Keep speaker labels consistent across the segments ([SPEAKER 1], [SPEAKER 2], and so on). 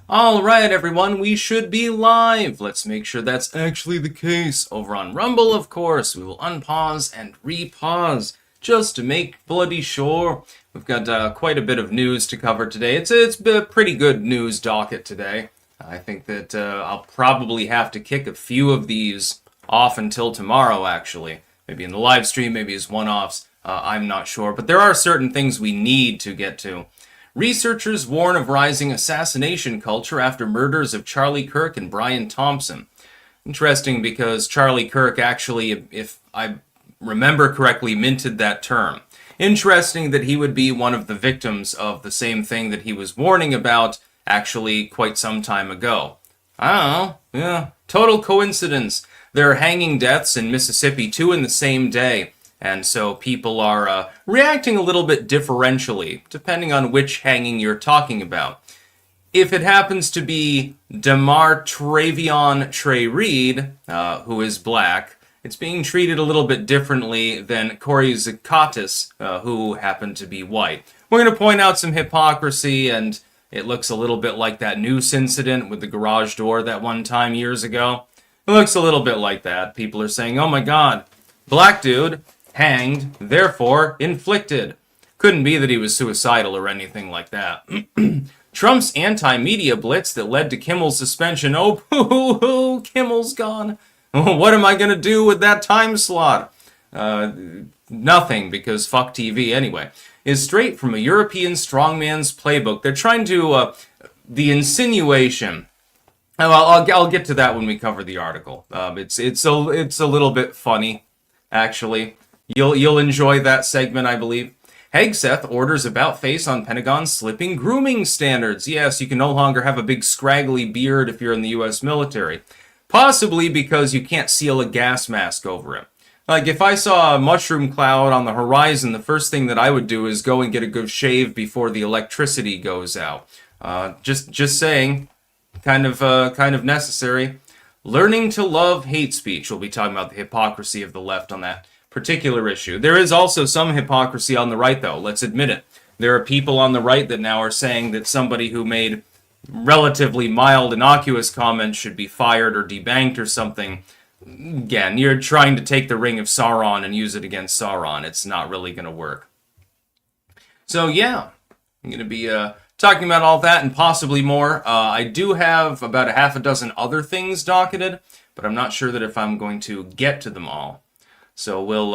[SPEAKER 1] Alright everyone, we should be live. Let's make sure that's actually the case. Over on Rumble, of course, we will unpause and repause just to make bloody sure. We've got quite a bit of news to cover today. It's a pretty good news docket today. I think that I'll probably have to kick a few of these off until tomorrow, actually. Maybe in the live stream, maybe as one-offs. I'm not sure. But there are certain things we need to get to. Researchers warn of rising assassination culture after murders of Charlie Kirk and Brian Thompson. Interesting because Charlie Kirk actually, if I remember correctly, minted that term. Interesting that he would be one of the victims of the same thing that he was warning about actually quite some time ago. I don't know. Yeah, total coincidence. There are hanging deaths in Mississippi, too, in the same day. And so people are reacting a little bit differentially, depending on which hanging you're talking about. If it happens to be Damar Travion Trey Reed, who is black, it's being treated a little bit differently than Corey Zakatis, who happened to be white. We're going to point out some hypocrisy, and it looks a little bit like that noose incident with the garage door that one time years ago. It looks a little bit like that. People are saying, oh my god, black dude, hanged, therefore inflicted. Couldn't be that he was suicidal or anything like that. Trump's anti-media blitz that led to Kimmel's suspension. Oh, boo-hoo, Kimmel's gone. What am I going to do with that time slot? Nothing, because fuck TV anyway. Is straight from a European strongman's playbook. They're trying to, the insinuation. Well, I'll get to that when we cover the article. It's a little bit funny, actually. You'll enjoy that segment, I believe. Hegseth orders about face on Pentagon slipping grooming standards. Yes, you can no longer have a big scraggly beard if you're in the U.S. military. Possibly because you can't seal a gas mask over it. Like, if I saw a mushroom cloud on the horizon, the first thing that I would do is go and get a good shave before the electricity goes out. Just saying. Kind of necessary. Learning to love hate speech. We'll be talking about the hypocrisy of the left on that particular issue. There is also some hypocrisy on the right, though. Let's admit it. There are people on the right that now are saying that somebody who made relatively mild, innocuous comments should be fired or debanked or something. Again, you're trying to take the Ring of Sauron and use it against Sauron. It's not really going to work. So, yeah. I'm going to be talking about all that and possibly more. I do have about a half a dozen other things docketed, but I'm not sure that if I'm going to get to them all. So we'll,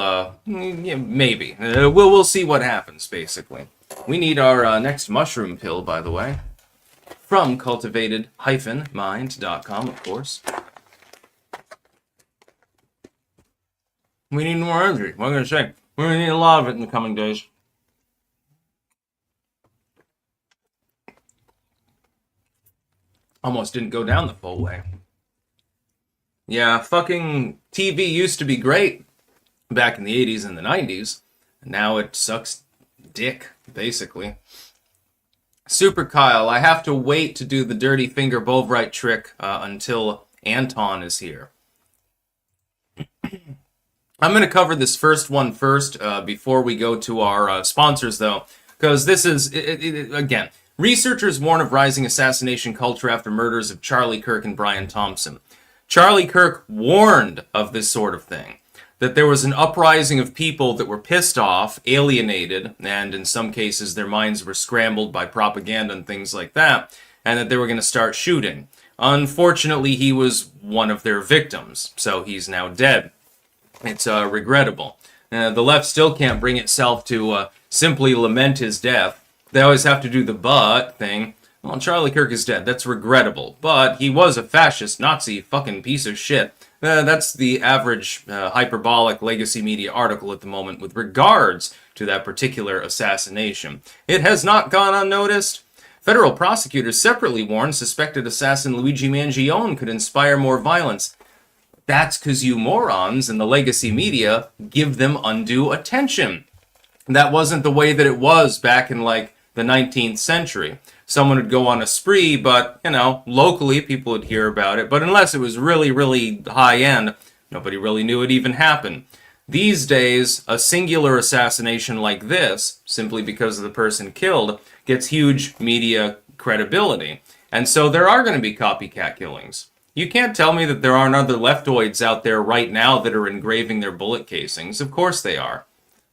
[SPEAKER 1] yeah, maybe. We'll see what happens, basically. We need our next mushroom pill, by the way. From cultivated-mind.com, of course. We need more energy. What am I going to say? We're going to need a lot of it in the coming days. Almost didn't go down the full way. Yeah, fucking TV used to be great back in the 80s and the 90s. And now it sucks dick, basically. Super Kyle, I have to wait to do the dirty finger Bovright trick until Anton is here. I'm going to cover this first one first before we go to our sponsors, though. Because this is, again, researchers warn of rising assassination culture after murders of Charlie Kirk and Brian Thompson. Charlie Kirk warned of this sort of thing. That there was an uprising of people that were pissed off, alienated, and in some cases their minds were scrambled by propaganda and things like that, and that they were going to start shooting. Unfortunately, he was one of their victims, so he's now dead. It's regrettable. The left still can't bring itself to simply lament his death. They always have to do the but thing. Well, Charlie Kirk is dead. That's regrettable. But he was a fascist, Nazi, fucking piece of shit. That's the average hyperbolic legacy media article at the moment with regards to that particular assassination. It has not gone unnoticed. Federal prosecutors separately warned suspected assassin Luigi Mangione could inspire more violence. That's because you morons in the legacy media give them undue attention. That wasn't the way that it was back in, like, the 19th century. Someone would go on a spree, but, you know, locally people would hear about it. But unless it was really, really high-end, nobody really knew it even happened. These days, a singular assassination like this, simply because of the person killed, gets huge media credibility. And so there are going to be copycat killings. You can't tell me that there aren't other leftoids out there right now that are engraving their bullet casings. Of course they are.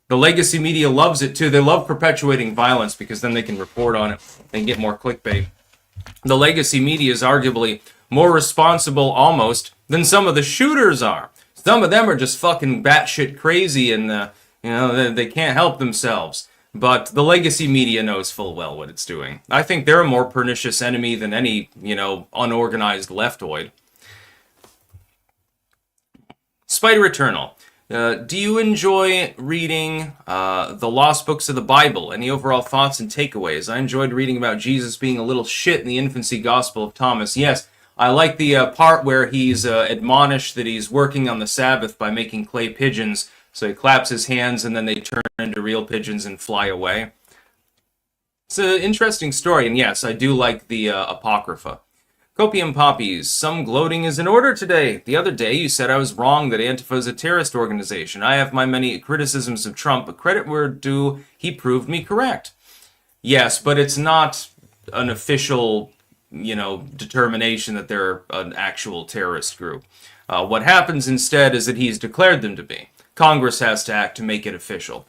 [SPEAKER 1] The legacy media loves it too. They love perpetuating violence because then they can report on it and get more clickbait. The legacy media is arguably more responsible almost than some of the shooters are. Some of them are just fucking batshit crazy and they can't help themselves. But the legacy media knows full well what it's doing. I think they're a more pernicious enemy than any, unorganized leftoid. Spider Eternal. Do you enjoy reading the lost books of the Bible? Any overall thoughts and takeaways? I enjoyed reading about Jesus being a little shit in the infancy gospel of Thomas. Yes, I like the part where he's admonished that he's working on the Sabbath by making clay pigeons. So he claps his hands and then they turn into real pigeons and fly away. It's an interesting story, and yes, I do like the Apocrypha. Copium Poppies, some gloating is in order today. The other day you said I was wrong that Antifa is a terrorist organization. I have my many criticisms of Trump, but credit where due, he proved me correct. Yes, but it's not an official, determination that they're an actual terrorist group. What happens instead is that he's declared them to be. Congress has to act to make it official.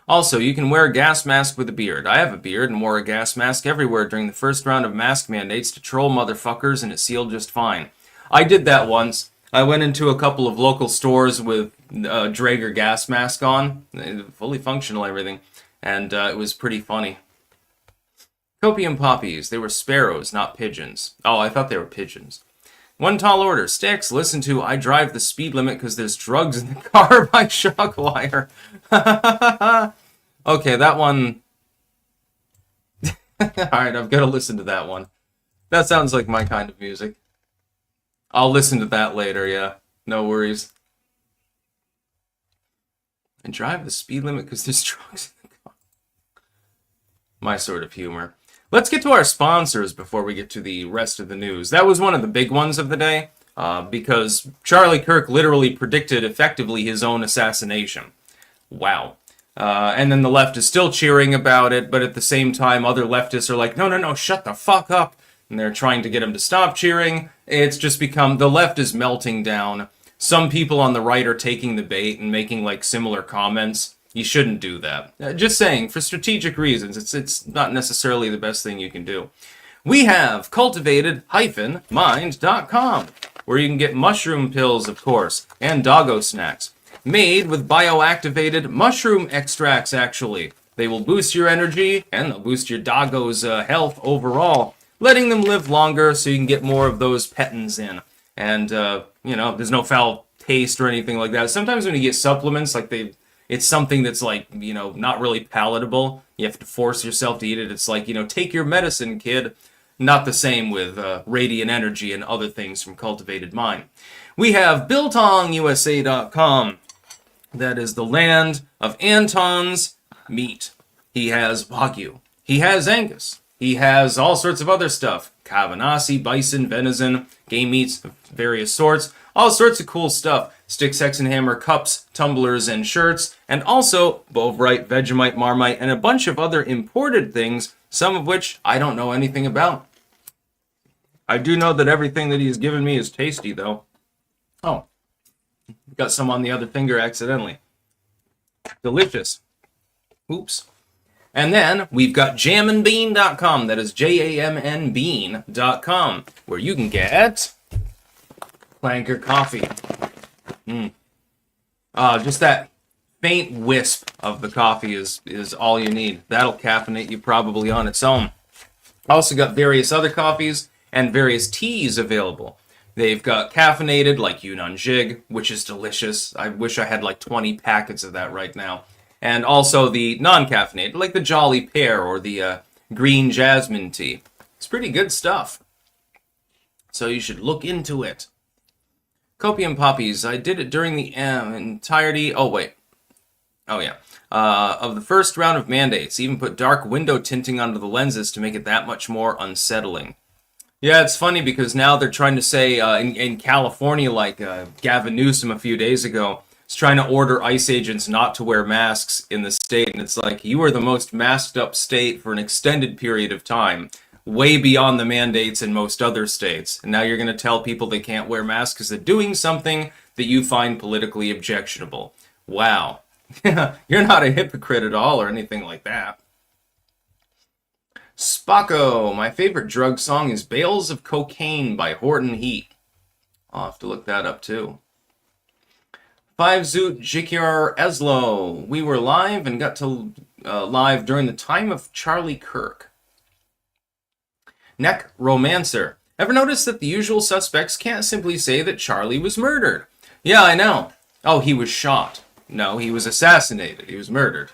[SPEAKER 1] Also, you can wear a gas mask with a beard. I have a beard and wore a gas mask everywhere during the first round of mask mandates to troll motherfuckers, and it sealed just fine. I did that once. I went into a couple of local stores with a Draeger gas mask on, fully functional everything, and it was pretty funny. Copium Poppies, they were sparrows, not pigeons. Oh, I thought they were pigeons. One tall order. Sticks, listen to I Drive the Speed Limit because there's drugs in the car by Shockwire. Okay, that one... Alright, I've got to listen to that one. That sounds like my kind of music. I'll listen to that later, yeah. No worries. I drive the speed limit because there's drugs in the car. My sort of humor. Let's get to our sponsors before we get to the rest of the news. That was one of the big ones of the day, because Charlie Kirk literally predicted effectively his own assassination. Wow. And then the left is still cheering about it, but at the same time, other leftists are like, no, shut the fuck up. And they're trying to get him to stop cheering. It's just become, the left is melting down. Some people on the right are taking the bait and making like similar comments. You shouldn't do that. Just saying, for strategic reasons, it's not necessarily the best thing you can do. We have cultivated-mind.com, where you can get mushroom pills, of course, and doggo snacks. Made with bioactivated mushroom extracts, actually. They will boost your energy, and they'll boost your doggo's health overall, letting them live longer so you can get more of those pettins in. And, there's no foul taste or anything like that. Sometimes when you get supplements, it's something that's not really palatable. You have to force yourself to eat it. It's like, take your medicine, kid. Not the same with Radiant Energy and other things from Cultivated Mind. We have BiltongUSA.com. That is the land of Anton's meat. He has Wagyu. He has Angus. He has all sorts of other stuff. Cabanassi, bison, venison, game meats of various sorts. All sorts of cool stuff. Stick, Sex, and Hammer cups, tumblers, and shirts. And also Bovrite, Vegemite, Marmite, and a bunch of other imported things, some of which I don't know anything about. I do know that everything that he's given me is tasty, though. Oh. Got some on the other finger accidentally. Delicious. Oops. And then we've got jamandbean.com. That is JAMNbean.com, where you can get Clanker coffee. Just that faint wisp of the coffee is all you need. That'll caffeinate you probably on its own. Also got various other coffees and various teas available. They've got caffeinated, like Yunnan Jig, which is delicious. I wish I had like 20 packets of that right now. And also the non-caffeinated, like the Jolly Pear or the Green Jasmine tea. It's pretty good stuff. So you should look into it. Copium Poppies, I did it during the entirety... Oh, wait. Oh, yeah. Of the first round of mandates. Even put dark window tinting onto the lenses to make it that much more unsettling. Yeah, it's funny because now they're trying to say in California, like Gavin Newsom a few days ago, is trying to order ICE agents not to wear masks in the state. And it's like, you are the most masked up state for an extended period of time. way beyond the mandates in most other states. And now you're going to tell people they can't wear masks because they're doing something that you find politically objectionable. Wow. You're not a hypocrite at all or anything like that. Spocko, my favorite drug song is Bales of Cocaine by Horton Heat. I'll have to look that up too. 5 Zoot Jikir Eslo. We were live and got to live during the time of Charlie Kirk. Neck Romancer. Ever notice that the usual suspects can't simply say that Charlie was murdered? Yeah, I know. Oh, he was shot. No, he was assassinated. He was murdered.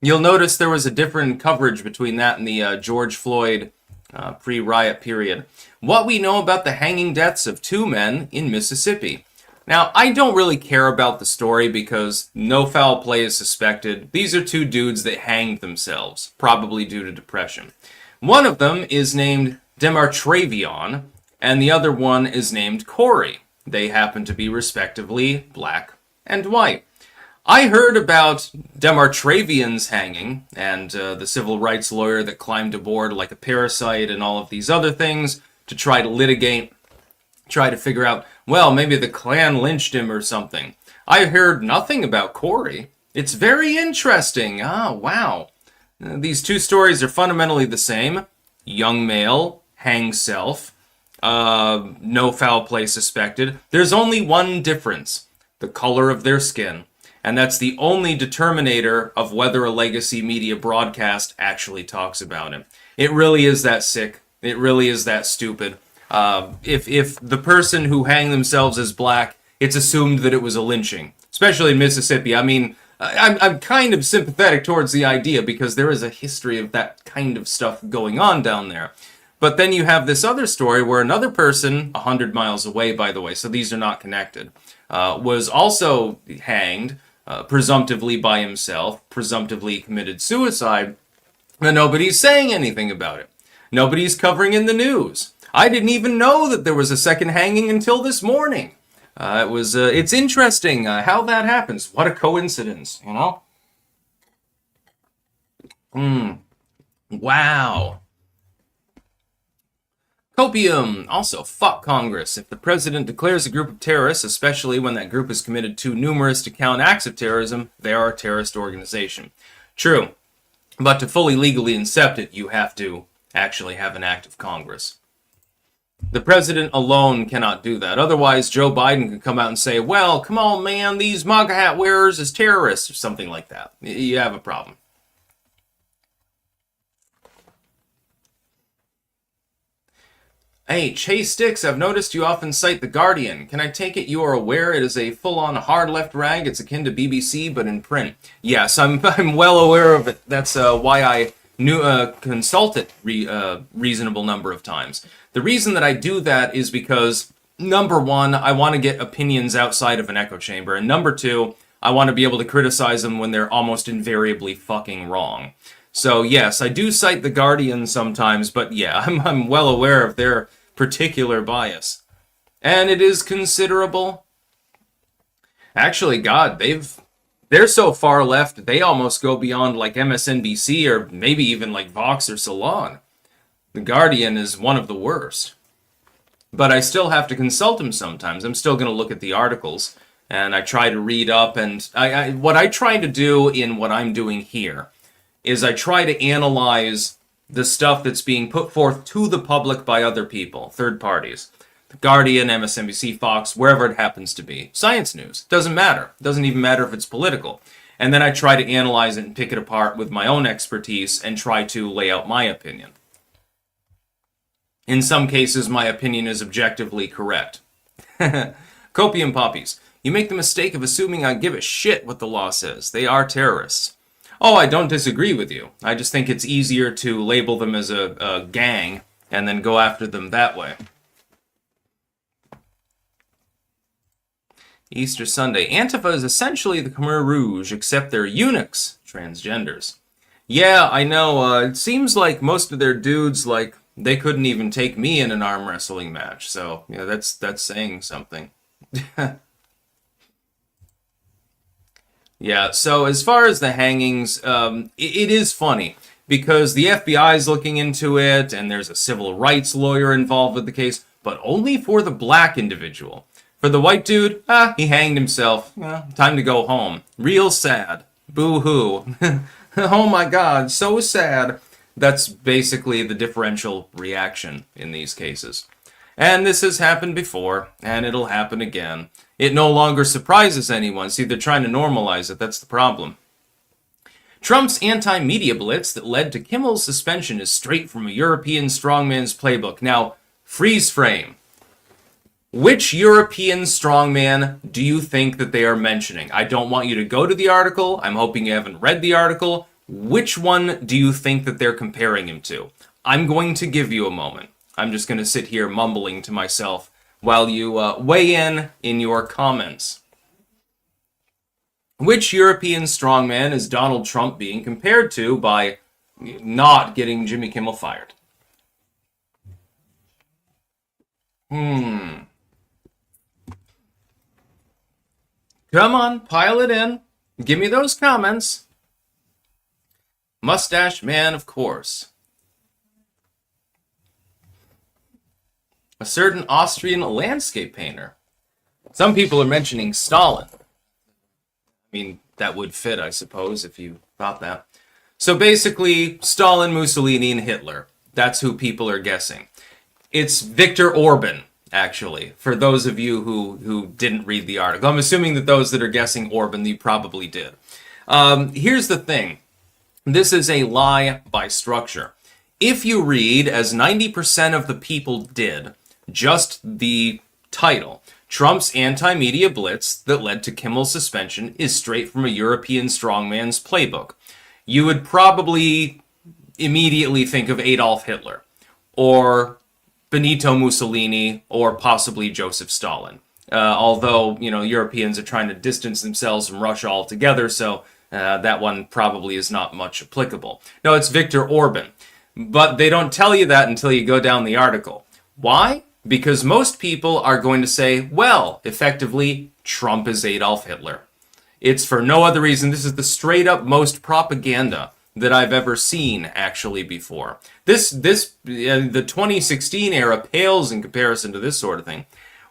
[SPEAKER 1] You'll notice there was a different coverage between that and the George Floyd pre-riot period. What we know about the hanging deaths of 2 men in Mississippi. Now, I don't really care about the story because no foul play is suspected. These are 2 dudes that hanged themselves, probably due to depression. One of them is named Demartravion, and the other one is named Corey. They happen to be respectively black and white. I heard about Demartravion's hanging and the civil rights lawyer that climbed aboard like a parasite and all of these other things to try to litigate, try to figure out, well, maybe the Klan lynched him or something. I heard nothing about Corey. It's very interesting. Ah, wow. These 2 stories are fundamentally the same. Young male, hangs self, no foul play suspected. There's only one difference, the color of their skin. And that's the only determinator of whether a legacy media broadcast actually talks about him. It really is that sick. It really is that stupid. If the person who hanged themselves is black, it's assumed that it was a lynching, especially in Mississippi. I mean, I'm kind of sympathetic towards the idea because there is a history of that kind of stuff going on down there. But then you have this other story where another person, 100 miles away, by the way, so these are not connected, was also hanged, presumptively by himself, presumptively committed suicide, and nobody's saying anything about it. Nobody's covering in the news. I didn't even know that there was a second hanging until this morning. It's interesting how that happens. What a coincidence, you know? Wow. Copium. Also, fuck Congress. If the president declares a group of terrorists, especially when that group has committed 2 numerous to count acts of terrorism, they are a terrorist organization. True. But to fully legally incept it, you have to actually have an act of Congress. The president alone cannot do that. Otherwise, Joe Biden could come out and say, well, come on, man, these MAGA hat wearers is terrorists, or something like that. You have a problem. Hey, Chase Sticks, I've noticed you often cite The Guardian. Can I take it you are aware it is a full-on hard left rag? It's akin to BBC, but in print. Yes, I'm well aware of it. That's why I consult it reasonable number of times. The reason that I do that is because, number one, I want to get opinions outside of an echo chamber, and number two, I want to be able to criticize them when they're almost invariably fucking wrong. So yes, I do cite The Guardian sometimes, but yeah, I'm well aware of their particular bias. And it is considerable. Actually, God, they're so far left, they almost go beyond like MSNBC or maybe even like Vox or Salon. The Guardian is one of the worst. But I still have to consult them sometimes. I'm still going to look at the articles, and I try to read up, and what I try to do in what I'm doing here is I try to analyze the stuff that's being put forth to the public by other people, third parties. The Guardian, MSNBC, Fox, wherever it happens to be. Science news. Doesn't matter. Doesn't even matter if it's political. And then I try to analyze it and pick it apart with my own expertise and try to lay out my opinion. In some cases, my opinion is objectively correct. Copium poppies. You make the mistake of assuming I give a shit what the law says. They are terrorists. Oh, I don't disagree with you. I just think it's easier to label them as a gang and then go after them that way. Easter Sunday. Antifa is essentially the Khmer Rouge, except they're eunuchs, transgenders. Yeah, I know. It seems like most of their dudes, like, they couldn't even take me in an arm wrestling match. So, yeah, that's saying something. Yeah, so as far as the hangings, it is funny. because the FBI is looking into it and there's a civil rights lawyer involved with the case, but only for the black individual. For the white dude, he hanged himself. Time to go home. Real sad. Boo-hoo. Oh my god, so sad. That's basically the differential reaction in these cases. And this has happened before, and it'll happen again. It no longer surprises anyone. See, they're trying to normalize it. That's the problem. Trump's anti-media blitz that led to Kimmel's suspension is straight from a European strongman's playbook. Now, freeze frame. Which European strongman do you think that they are mentioning? I don't want you to go to the article. I'm hoping you haven't read the article. Which one do you think that they're comparing him to? I'm going to give you a moment. I'm just going to sit here mumbling to myself while you weigh in your comments. Which European strongman is Donald Trump being compared to by not getting Jimmy Kimmel fired? Come on, pile it in. Give me those comments. Mustache man, of course. A certain Austrian landscape painter. Some people are mentioning Stalin. I mean, that would fit, I suppose, if you thought that. So basically, Stalin, Mussolini, and Hitler. That's who people are guessing. It's Viktor Orban, actually, for those of you who didn't read the article. I'm assuming that those that are guessing Orban, you probably did. Here's the thing. This is a lie by structure. If you read, as 90% of the people did, just the title, Trump's anti-media blitz that led to Kimmel's suspension is straight from a European strongman's playbook, you would probably immediately think of Adolf Hitler, or Benito Mussolini, or possibly Joseph Stalin. Although, Europeans are trying to distance themselves from Russia altogether, so that one probably is not much applicable. No, it's Viktor Orban. But they don't tell you that until you go down the article. Why? Because most people are going to say, well, effectively, Trump is Adolf Hitler. It's for no other reason. This is the straight up most propaganda that I've ever seen, actually, before. The 2016 era pales in comparison to this sort of thing.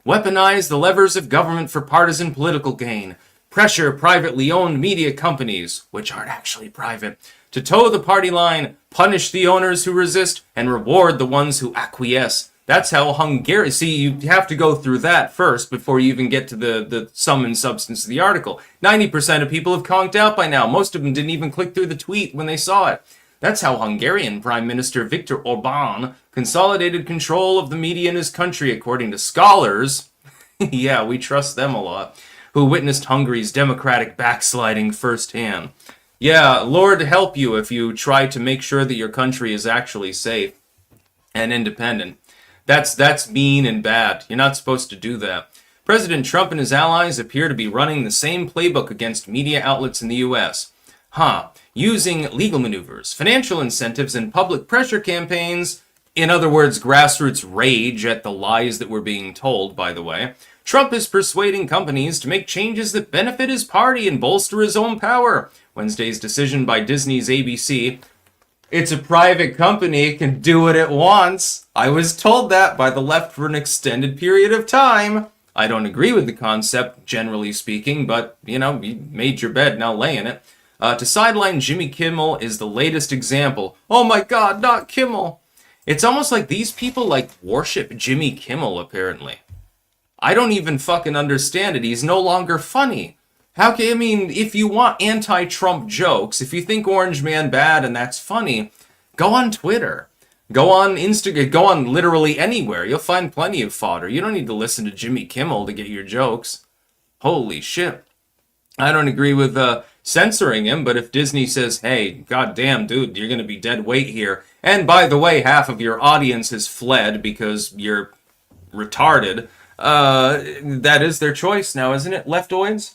[SPEAKER 1] Weaponize the levers of government for partisan political gain. Pressure privately owned media companies, which aren't actually private, to toe the party line, punish the owners who resist, and reward the ones who acquiesce. That's how Hungary... See, you have to go through that first before you even get to the sum and substance of the article. 90% of people have conked out by now. Most of them didn't even click through the tweet when they saw it. That's how Hungarian Prime Minister Viktor Orbán consolidated control of the media in his country, according to scholars. Yeah, we trust them a lot. Who witnessed Hungary's democratic backsliding firsthand. Yeah, Lord help you if you try to make sure that your country is actually safe and independent. That's mean and bad. You're not supposed to do that. President Trump and his allies appear to be running the same playbook against media outlets in the U.S. Using legal maneuvers, financial incentives, and public pressure campaigns, in other words, grassroots rage at the lies that we're being told, by the way, Trump is persuading companies to make changes that benefit his party and bolster his own power. Wednesday's decision by Disney's ABC. It's a private company, it can do what it wants. I was told that by the left for an extended period of time. I don't agree with the concept, generally speaking, but, you made your bed, now lay in it. To sideline Jimmy Kimmel is the latest example. Oh my god, not Kimmel! It's almost like these people, worship Jimmy Kimmel, apparently. I don't even fucking understand it. He's no longer funny. If you want anti-Trump jokes, if you think Orange Man bad and that's funny, go on Twitter. Go on Instagram. Go on literally anywhere. You'll find plenty of fodder. You don't need to listen to Jimmy Kimmel to get your jokes. Holy shit. I don't agree with censoring him, but if Disney says, hey, goddamn, dude, you're going to be dead weight here. And by the way, half of your audience has fled because you're retarded. That is their choice now, isn't it, leftoids?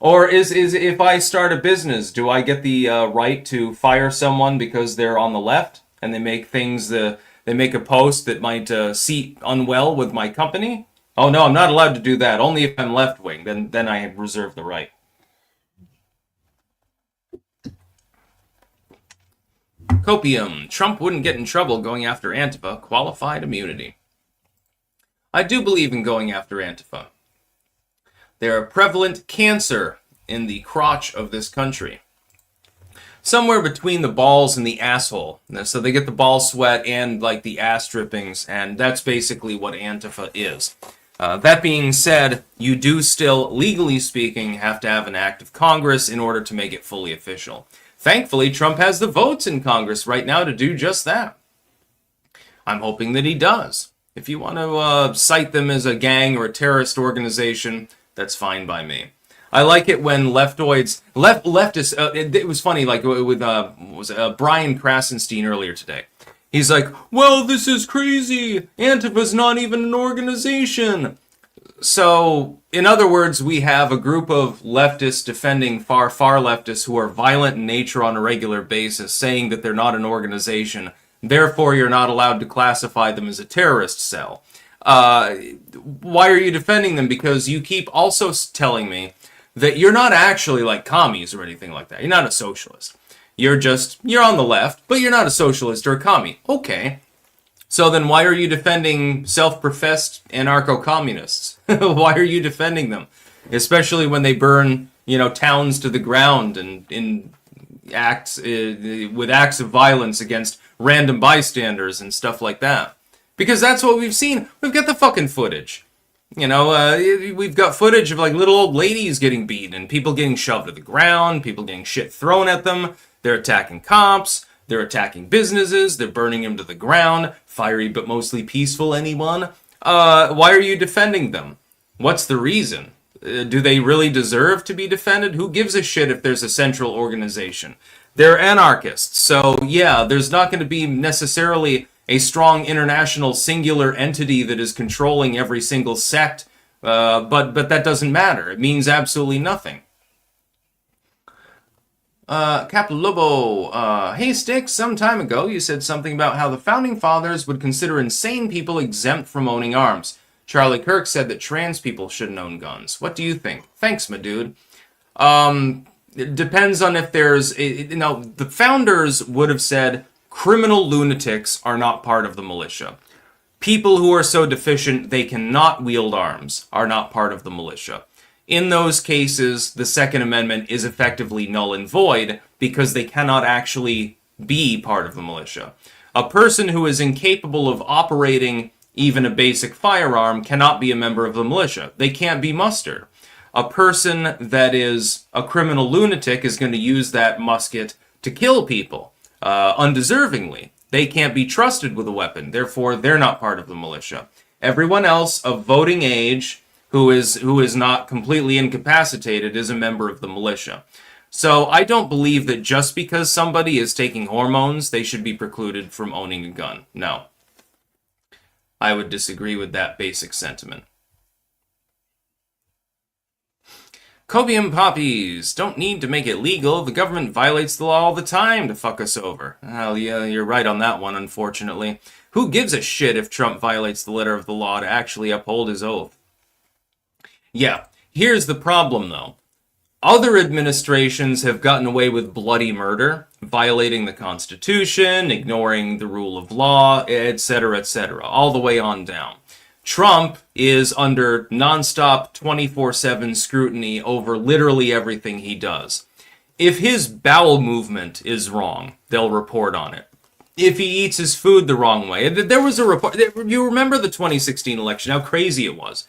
[SPEAKER 1] Or is if I start a business, do I get the right to fire someone because they're on the left and they make they make a post that might seat unwell with my company? Oh no, I'm not allowed to do that. Only if I'm left wing. Then I reserve the right. Copium. Trump wouldn't get in trouble going after Antifa. Qualified immunity. I do believe in going after Antifa. They're a prevalent cancer in the crotch of this country. Somewhere between the balls and the asshole. So they get the ball sweat and like the ass drippings, and that's basically what Antifa is. That being said, you do still, legally speaking, have to have an act of Congress in order to make it fully official. Thankfully, Trump has the votes in Congress right now to do just that. I'm hoping that he does. If you want to cite them as a gang or a terrorist organization, that's fine by me. I like it when leftists. It was funny, like with Brian Krasenstein earlier today. He's like, "Well, this is crazy. Antifa's not even an organization." So, in other words, we have a group of leftists defending far leftists who are violent in nature on a regular basis, saying that they're not an organization. Therefore, you're not allowed to classify them as a terrorist cell. Why are you defending them? Because you keep also telling me that you're not actually like commies or anything like that. You're not a socialist. You're on the left, but you're not a socialist or a commie. Okay. So then why are you defending self-professed anarcho-communists? Why are you defending them? Especially when they burn, towns to the ground and in acts with acts of violence against random bystanders and stuff like that. Because that's what we've seen. We've got the fucking footage. We've got footage of like little old ladies getting beaten and people getting shoved to the ground, people getting shit thrown at them. They're attacking cops. They're attacking businesses. They're burning them to the ground. Fiery but mostly peaceful, anyone? Why are you defending them? What's the reason? Do they really deserve to be defended? Who gives a shit if there's a central organization? They're anarchists. So, yeah, there's not going to be necessarily a strong international singular entity that is controlling every single sect. But that doesn't matter. It means absolutely nothing. Caplobo, hey Sticks, some time ago you said something about how the Founding Fathers would consider insane people exempt from owning arms. Charlie Kirk said that trans people shouldn't own guns. What do you think? Thanks, my dude. It depends on if there's... the founders would have said criminal lunatics are not part of the militia. People who are so deficient they cannot wield arms are not part of the militia. In those cases, the Second Amendment is effectively null and void because they cannot actually be part of the militia. A person who is incapable of operating even a basic firearm cannot be a member of the militia. They can't be mustered. A person that is a criminal lunatic is going to use that musket to kill people undeservingly. They can't be trusted with a weapon. Therefore, they're not part of the militia. Everyone else of voting age who is not completely incapacitated is a member of the militia. So I don't believe that just because somebody is taking hormones, they should be precluded from owning a gun. No. I would disagree with that basic sentiment. Copium poppies. Don't need to make it legal. The government violates the law all the time to fuck us over. Well, yeah, you're right on that one, unfortunately. Who gives a shit if Trump violates the letter of the law to actually uphold his oath? Yeah, here's the problem, though. Other administrations have gotten away with bloody murder, violating the Constitution, ignoring the rule of law, etc., all the way on down. Trump is under nonstop 24/7 scrutiny over literally everything he does. If his bowel movement is wrong, they'll report on it. If he eats his food the wrong way, there was a report. You remember the 2016 election, how crazy it was.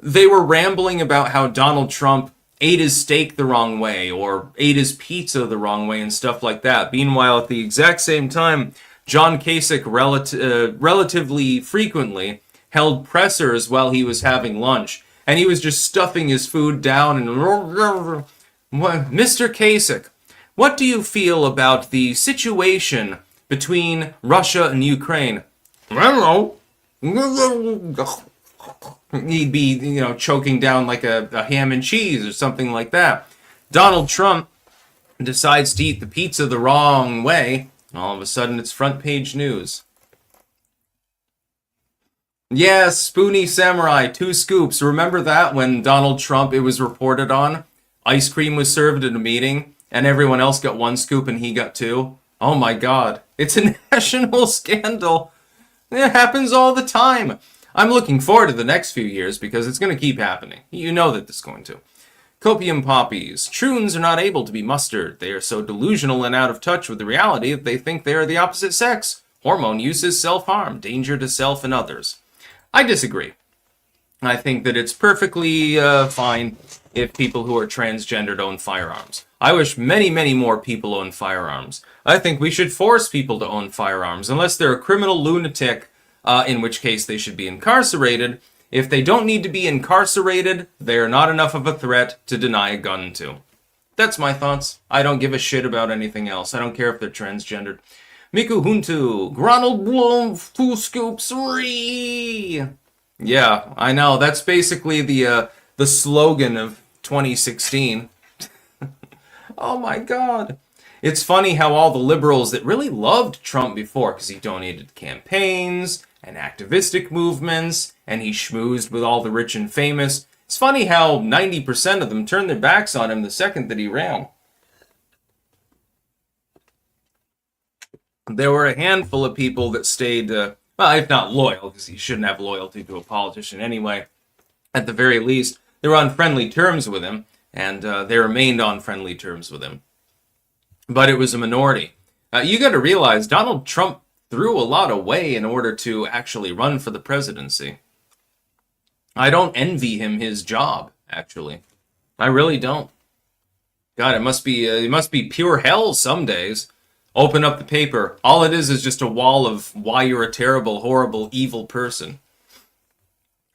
[SPEAKER 1] They were rambling about how Donald Trump ate his steak the wrong way or ate his pizza the wrong way and stuff like that. Meanwhile, at the exact same time, John Kasich relatively frequently held pressers while he was having lunch, and he was just stuffing his food down and... Mr. Kasich, what do you feel about the situation between Russia and Ukraine? I don't know. He'd be, choking down like a ham and cheese or something like that. Donald Trump decides to eat the pizza the wrong way, and all of a sudden it's front page news. Yes, Spoony Samurai, 2 scoops. Remember that when Donald Trump, it was reported on, ice cream was served at a meeting, and everyone else got 1 scoop and he got 2? Oh my god. It's a national scandal. It happens all the time. I'm looking forward to the next few years because it's going to keep happening. You know that it's going to. Copium poppies. Troons are not able to be mustered. They are so delusional and out of touch with the reality that they think they are the opposite sex. Hormone use is self-harm, danger to self and others. I disagree. I think that it's perfectly fine if people who are transgendered own firearms. I wish many, many more people own firearms. I think we should force people to own firearms, unless they're a criminal lunatic, in which case they should be incarcerated. If they don't need to be incarcerated, they are not enough of a threat to deny a gun to. That's my thoughts. I don't give a shit about anything else. I don't care if they're transgendered. Miku Huntu, Gronald Bloom, 2 scoops, 3. Yeah, I know. That's basically the slogan of 2016. Oh my god. It's funny how all the liberals that really loved Trump before, because he donated campaigns and activistic movements, and he schmoozed with all the rich and famous. It's funny how 90% of them turned their backs on him the second that he ran. There were a handful of people that stayed, well, if not loyal, because you shouldn't have loyalty to a politician anyway. At the very least, they were on friendly terms with him, and they remained on friendly terms with him. But it was a minority. You got to realize Donald Trump threw a lot away in order to actually run for the presidency. I don't envy him his job, actually. I really don't. God, it must be pure hell some days. Open up the paper. All it is just a wall of why you're a terrible, horrible, evil person.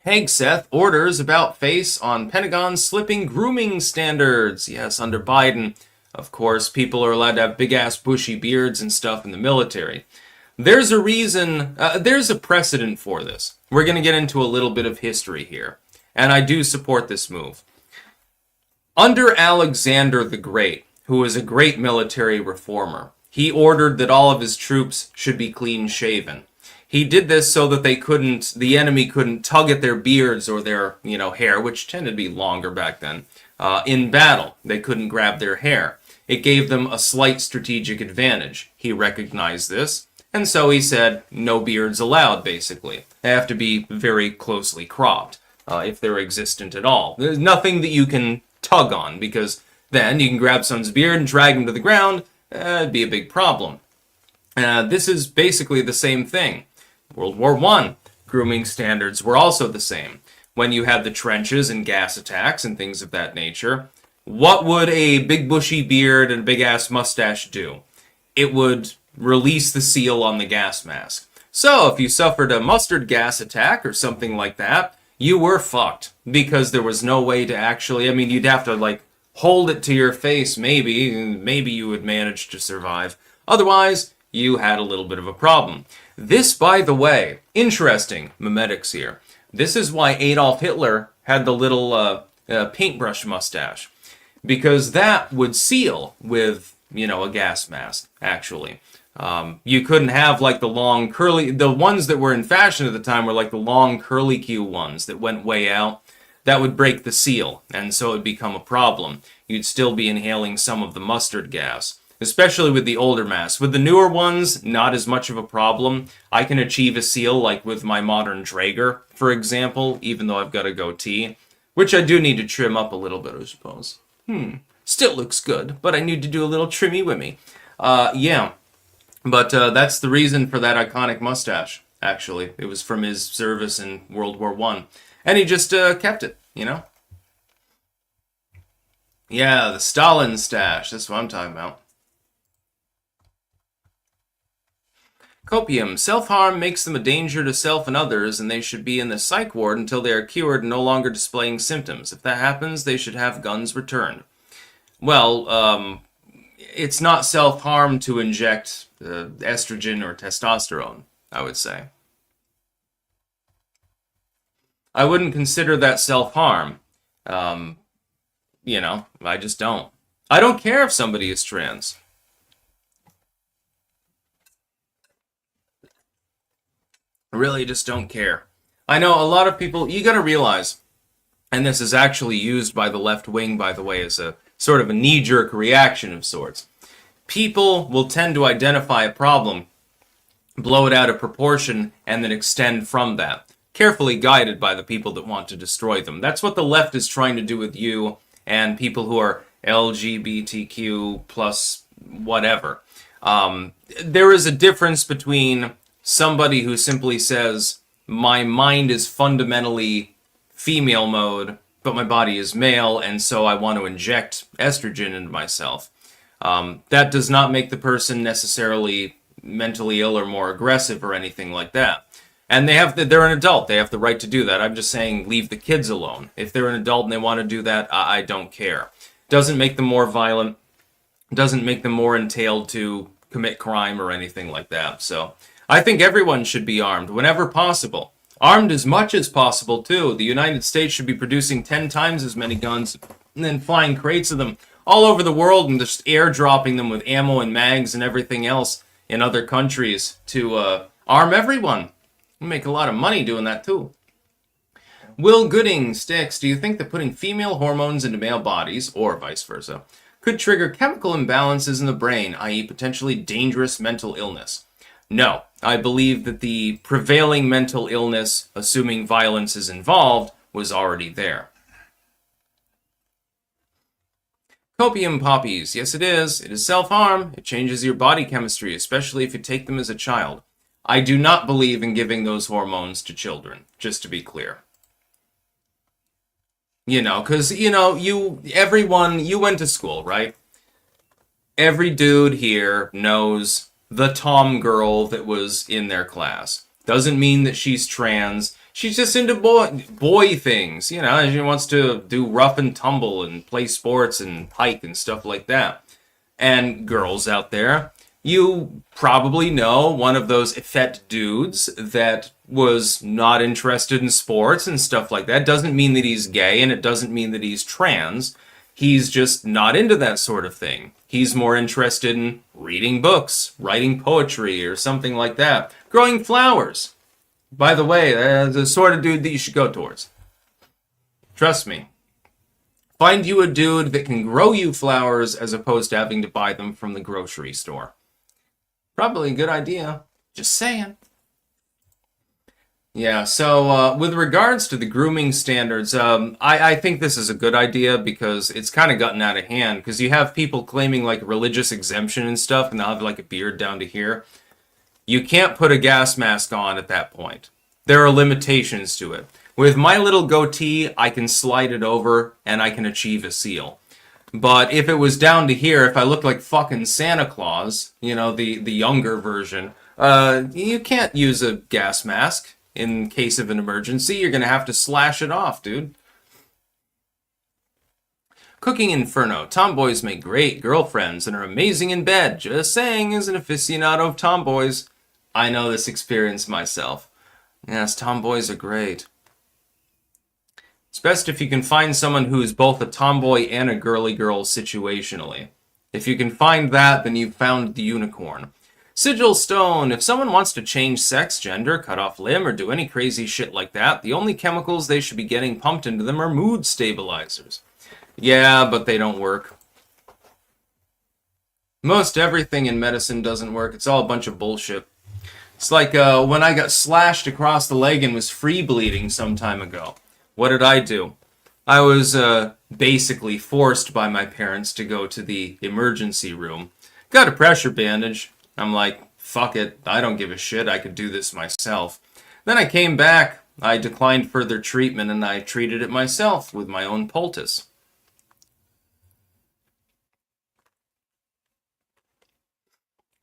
[SPEAKER 1] Hegseth orders about face on Pentagon slipping grooming standards. Yes, under Biden, of course, people are allowed to have big-ass bushy beards and stuff in the military. There's a reason, there's a precedent for this. We're going to get into a little bit of history here, and I do support this move. Under Alexander the Great, who was a great military reformer, he ordered that all of his troops should be clean-shaven. He did this so that the enemy couldn't tug at their beards or their, hair, which tended to be longer back then. In battle, they couldn't grab their hair. It gave them a slight strategic advantage. He recognized this, and so he said, no beards allowed, basically. They have to be very closely cropped, if they're existent at all. There's nothing that you can tug on, because then you can grab someone's beard and drag him to the ground. It'd be a big problem. This is basically the same thing. World War I, grooming standards were also the same. When you had the trenches and gas attacks and things of that nature, what would a big bushy beard and a big-ass mustache do? It would release the seal on the gas mask. So if you suffered a mustard gas attack or something like that, you were fucked. Because there was no way to actually, you'd have to, hold it to your face, maybe. Maybe you would manage to survive. Otherwise, you had a little bit of a problem. This, by the way, interesting memetics here. This is why Adolf Hitler had the little paintbrush mustache. Because that would seal with, a gas mask, actually. You couldn't have, the long curly... The ones that were in fashion at the time were, the long curly Q ones that went way out. That would break the seal, and so it would become a problem. You'd still be inhaling some of the mustard gas. Especially with the older masks. With the newer ones, not as much of a problem. I can achieve a seal with my modern Draeger, for example, even though I've got a goatee. Which I do need to trim up a little bit, I suppose. Still looks good, but I need to do a little trimmy-wimmy. Yeah. But that's the reason for that iconic mustache, actually. It was from his service in World War I. And he just kept it, Yeah, the Stalin stash. That's what I'm talking about. Copium. Self-harm makes them a danger to self and others, and they should be in the psych ward until they are cured and no longer displaying symptoms. If that happens, they should have guns returned. Well, it's not self-harm to inject estrogen or testosterone, I would say. I wouldn't consider that self-harm. I just don't. I don't care if somebody is trans. I really just don't care. I know a lot of people, you gotta realize, and this is actually used by the left wing, by the way, as a sort of a knee-jerk reaction of sorts. People will tend to identify a problem, blow it out of proportion, and then extend from that, carefully guided by the people that want to destroy them. That's what the left is trying to do with you and people who are LGBTQ plus whatever. There is a difference between somebody who simply says, my mind is fundamentally female mode, but my body is male, and so I want to inject estrogen into myself. That does not make the person necessarily mentally ill or more aggressive or anything like that. And they're an adult. They have the right to do that. I'm just saying leave the kids alone. If they're an adult and they want to do that, I don't care. Doesn't make them more violent. Doesn't make them more entailed to commit crime or anything like that. So I think everyone should be armed whenever possible. Armed as much as possible, too. The United States should be producing 10 times as many guns and then flying crates of them all over the world and just airdropping them with ammo and mags and everything else in other countries to arm everyone. We make a lot of money doing that, too. Will Gooding Sticks, do you think that putting female hormones into male bodies, or vice versa, could trigger chemical imbalances in the brain, i.e. potentially dangerous mental illness? No. I believe that the prevailing mental illness, assuming violence is involved, was already there. Copium poppies. Yes, it is. It is self-harm. It changes your body chemistry, especially if you take them as a child. I do not believe in giving those hormones to children, just to be clear. You know, because, you know, you went to school, right? Every dude here knows the tom girl that was in their class. Doesn't mean that she's trans. She's just into boy things, you know. She wants to do rough and tumble and play sports and hike and stuff like that. And girls out there, you probably know one of those effete dudes that was not interested in sports and stuff like that. Doesn't mean that he's gay, and it doesn't mean that he's trans. He's just not into that sort of thing. He's more interested in reading books, writing poetry, or something like that. Growing flowers. By the way, the sort of dude that you should go towards. Trust me. Find you a dude that can grow you flowers as opposed to having to buy them from the grocery store. Probably a good idea. Just saying. Yeah, so with regards to the grooming standards, I think this is a good idea because it's kind of gotten out of hand. Because you have people claiming like religious exemption and stuff, and they'll have like a beard down to here. You can't put a gas mask on at that point. There are limitations to it. With my little goatee, I can slide it over and I can achieve a seal. But if it was down to here, if I looked like fucking Santa Claus, you know, the younger version, you can't use a gas mask in case of an emergency. You're going to have to slash it off, dude. Cooking Inferno. Tomboys make great girlfriends and are amazing in bed. Just saying, as an aficionado of tomboys, I know this experience myself. Yes, tomboys are great. It's best if you can find someone who's both a tomboy and a girly girl situationally. If you can find that, then you've found the unicorn. Sigil Stone. If someone wants to change sex, gender, cut off limb, or do any crazy shit like that, the only chemicals they should be getting pumped into them are mood stabilizers. Yeah, but they don't work. Most everything in medicine doesn't work. It's all a bunch of bullshit. It's like when I got slashed across the leg and was free bleeding some time ago. What did I do? I was basically forced by my parents to go to the emergency room. Got a pressure bandage. I'm like, fuck it. I don't give a shit. I could do this myself. Then I came back. I declined further treatment and I treated it myself with my own poultice.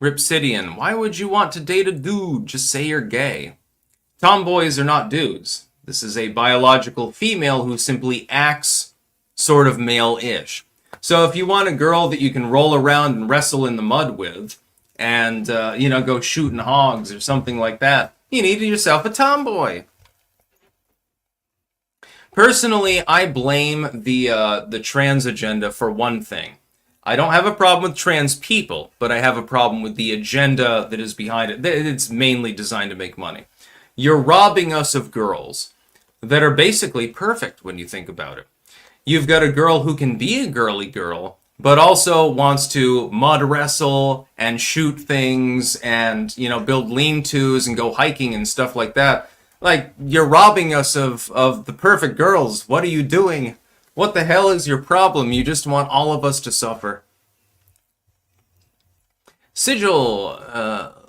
[SPEAKER 1] Ripsidian. Why would you want to date a dude? Just say you're gay. Tomboys are not dudes. This is a biological female who simply acts sort of male-ish. So if you want a girl that you can roll around and wrestle in the mud with, and, go shooting hogs or something like that, you need yourself a tomboy. Personally, I blame the trans agenda for one thing. I don't have a problem with trans people, but I have a problem with the agenda that is behind it. It's mainly designed to make money. You're robbing us of girls that are basically perfect when you think about it. You've got a girl who can be a girly girl, but also wants to mud wrestle and shoot things and, build lean-tos and go hiking and stuff like that. Like, you're robbing us of the perfect girls. What are you doing? What the hell is your problem? You just want all of us to suffer. Sigil,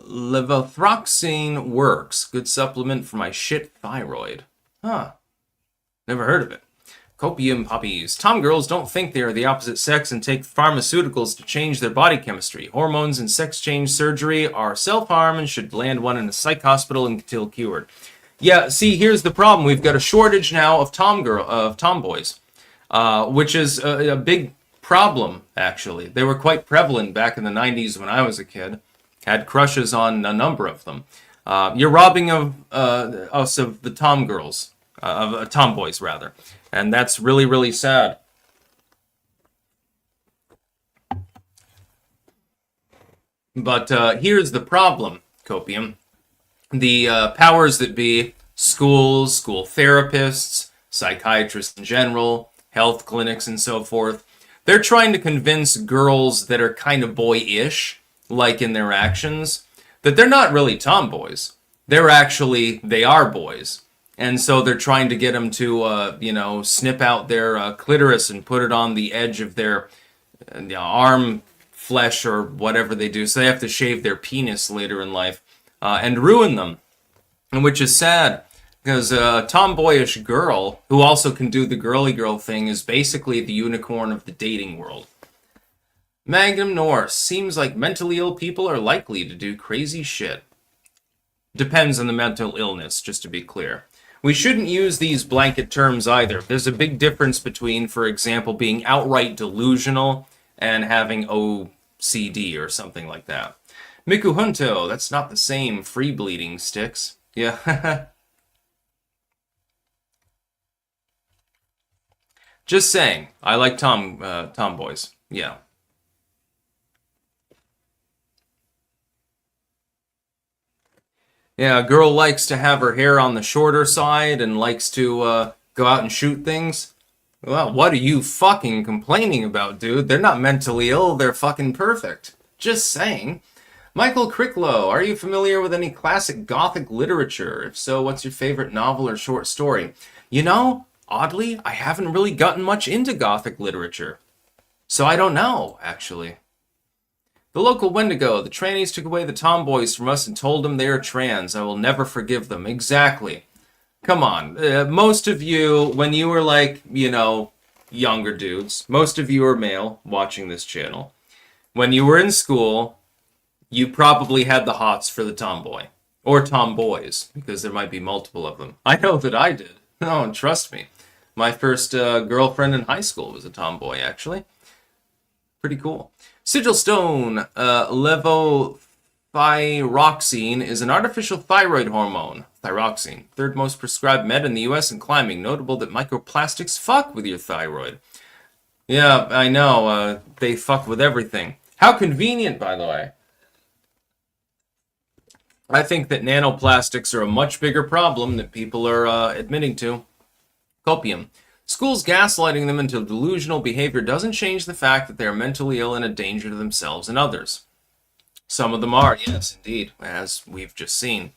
[SPEAKER 1] levothyroxine works. Good supplement for my shit thyroid. Huh. Never heard of it. Copium puppies. Tom girls don't think they are the opposite sex and take pharmaceuticals to change their body chemistry. Hormones and sex change surgery are self-harm and should land one in a psych hospital until cured. Yeah, see, here's the problem. We've got a shortage now of tomboys, which is a big problem, actually. They were quite prevalent back in the 90s when I was a kid. Had crushes on a number of them. You're robbing us of the tomboys, rather. And that's really, really sad. But here's the problem, Copium. The powers that be, schools, school therapists, psychiatrists in general, health clinics and so forth, they're trying to convince girls that are kind of boyish, like in their actions, that they're not really tomboys. They are boys. And so they're trying to get them to, snip out their clitoris and put it on the edge of their arm flesh or whatever they do. So they have to shave their penis later in life and ruin them. And which is sad, because a tomboyish girl who also can do the girly girl thing is basically the unicorn of the dating world. Magnum Norse. Seems like mentally ill people are likely to do crazy shit. Depends on the mental illness, just to be clear. We shouldn't use these blanket terms either. There's a big difference between, for example, being outright delusional and having OCD or something like that. Mikuhunto, that's not the same. Free bleeding sticks. Yeah. Just saying. I like tomboys. Yeah. Yeah, a girl likes to have her hair on the shorter side and likes to go out and shoot things. Well, what are you fucking complaining about, dude? They're not mentally ill, they're fucking perfect. Just saying. Michael Cricklow, are you familiar with any classic Gothic literature? If so, what's your favorite novel or short story? Oddly, I haven't really gotten much into Gothic literature. So I don't know, actually. The local Wendigo, the trannies took away the tomboys from us and told them they are trans. I will never forgive them. Exactly. Come on. Most of you, when you were younger dudes, most of you are male watching this channel. When you were in school, you probably had the hots for the tomboy. Or tomboys, because there might be multiple of them. I know that I did. No, trust me. My first girlfriend in high school was a tomboy, actually. Pretty cool. Sigil Stone, levothyroxine is an artificial thyroid hormone. Thyroxine, third most prescribed med in the US and climbing. Notable that microplastics fuck with your thyroid. Yeah, I know. They fuck with everything. How convenient, by the way. I think that nanoplastics are a much bigger problem that people are admitting to. Copium. Schools gaslighting them into delusional behavior doesn't change the fact that they are mentally ill and a danger to themselves and others. Some of them are, yes, indeed, as we've just seen.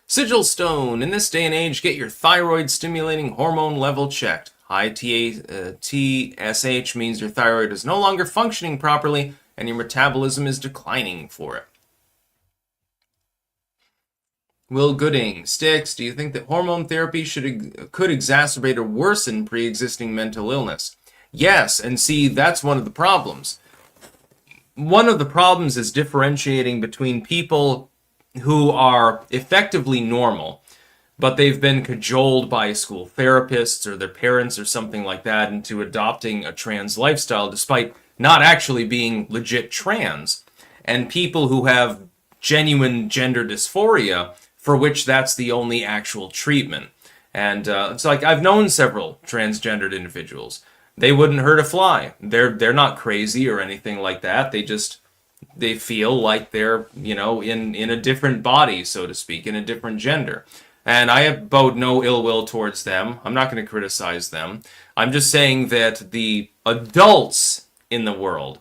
[SPEAKER 1] Sigil Stone, in this day and age, get your thyroid-stimulating hormone level checked. High TSH means your thyroid is no longer functioning properly and your metabolism is declining for it. Will Gooding, Sticks, do you think that hormone therapy could exacerbate or worsen pre-existing mental illness? Yes, and see, that's one of the problems. One of the problems is differentiating between people who are effectively normal, but they've been cajoled by school therapists or their parents or something like that into adopting a trans lifestyle despite not actually being legit trans, and people who have genuine gender dysphoria for which that's the only actual treatment. And it's like, I've known several transgendered individuals. They wouldn't hurt a fly. They're not crazy or anything like that. They feel like they're, in a different body, so to speak, in a different gender. And I abode no ill will towards them. I'm not going to criticize them. I'm just saying that the adults in the world,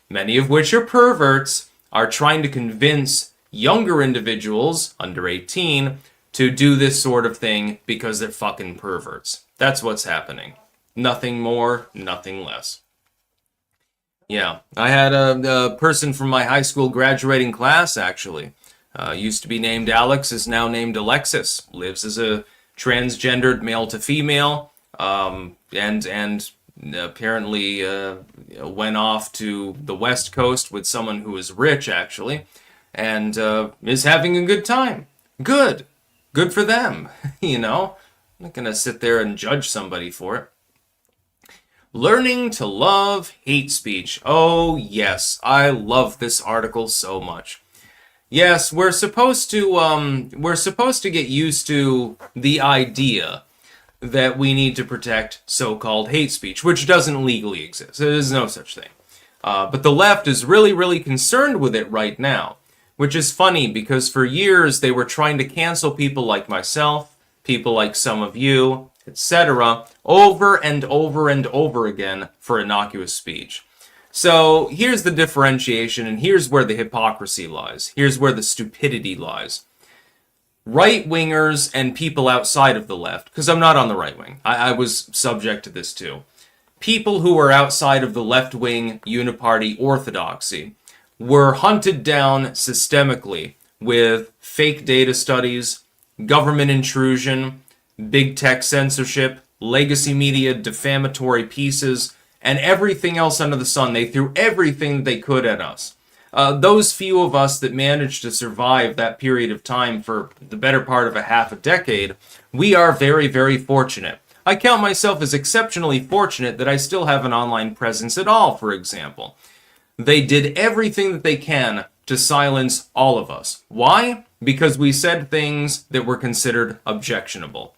[SPEAKER 1] many of which are perverts, are trying to convince younger individuals under 18 to do this sort of thing because they're fucking perverts. That's what's happening. Nothing more, nothing less. Yeah, I had a person from my high school graduating class, actually. Used to be named Alex, is now named Alexis. Lives as a transgendered male to female, and apparently went off to the West Coast with someone who is rich, actually, and is having a good time. Good for them. I'm not gonna sit there and judge somebody for it. Learning to love hate speech. Oh yes, I love this article so much. Yes, we're supposed to get used to the idea that we need to protect so-called hate speech, which doesn't legally exist. There's no such thing. But the left is really, really concerned with it right now, which is funny because for years they were trying to cancel people like myself, people like some of you, etc., over and over and over again for innocuous speech. So here's the differentiation, and here's where the hypocrisy lies. Here's where the stupidity lies. Right-wingers and people outside of the left, because I'm not on the right wing. I was subject to this too. People who are outside of the left-wing uniparty orthodoxy were hunted down systemically with fake data studies, government intrusion, big tech censorship, legacy media defamatory pieces, and everything else under the sun. They threw everything they could at us. Those few of us that managed to survive that period of time for the better part of a half a decade, we are very, very fortunate. I count myself as exceptionally fortunate that I still have an online presence at all, for example. They did everything that they can to silence all of us. Why? Because we said things that were considered objectionable.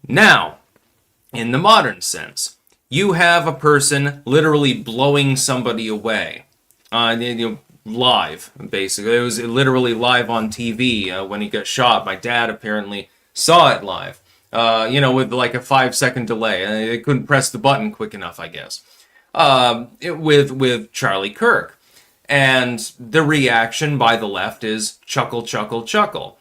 [SPEAKER 1] Now, in the modern sense, you have a person literally blowing somebody away. Live, basically. It was literally live on TV when he got shot. My dad apparently saw it live, with like a 5-second delay. They couldn't press the button quick enough, I guess. With Charlie Kirk. And the reaction by the left is chuckle, chuckle, chuckle.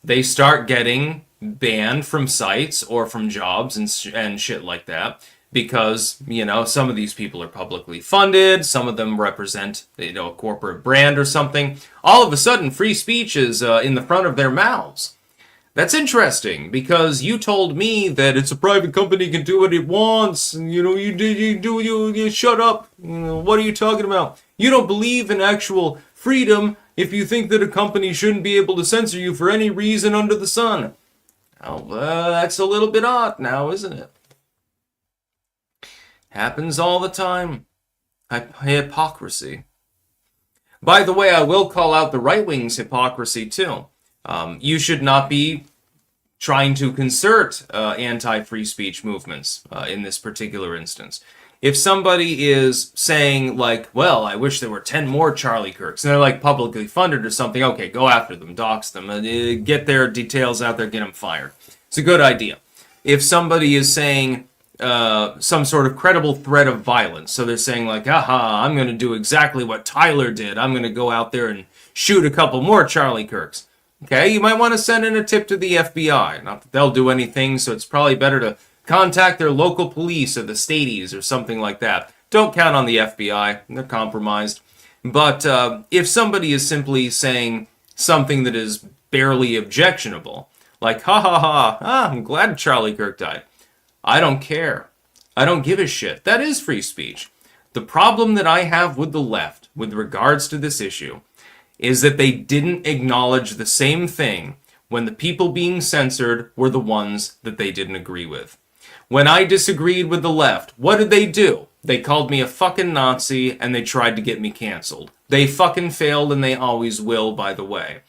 [SPEAKER 1] They start getting banned from sites or from jobs and shit like that because, some of these people are publicly funded, some of them represent, a corporate brand or something. All of a sudden, free speech is in the front of their mouths. That's interesting because you told me that it's a private company, can do what it wants, and you shut up. What are you talking about? You don't believe in actual freedom if you think that a company shouldn't be able to censor you for any reason under the sun. Oh, that's a little bit odd now, isn't it? Happens all the time. Hypocrisy. By the way, I will call out the right wing's hypocrisy too. You should not be trying to concert anti-free speech movements in this particular instance. If somebody is saying, like, well, I wish there were 10 more Charlie Kirks, and they're, like, publicly funded or something, okay, go after them, dox them, get their details out there, get them fired. It's a good idea. If somebody is saying some sort of credible threat of violence, so they're saying, like, aha, I'm going to do exactly what Tyler did, I'm going to go out there and shoot a couple more Charlie Kirks. Okay, you might want to send in a tip to the FBI. Not that they'll do anything, so it's probably better to contact their local police or the staties or something like that. Don't count on the FBI. They're compromised. But if somebody is simply saying something that is barely objectionable, like, ha ha ha, I'm glad Charlie Kirk died. I don't care. I don't give a shit. That is free speech. The problem that I have with the left with regards to this issue is that they didn't acknowledge the same thing when the people being censored were the ones that they didn't agree with. When I disagreed with the left, what did they do? They called me a fucking Nazi and they tried to get me canceled. They fucking failed and they always will, by the way.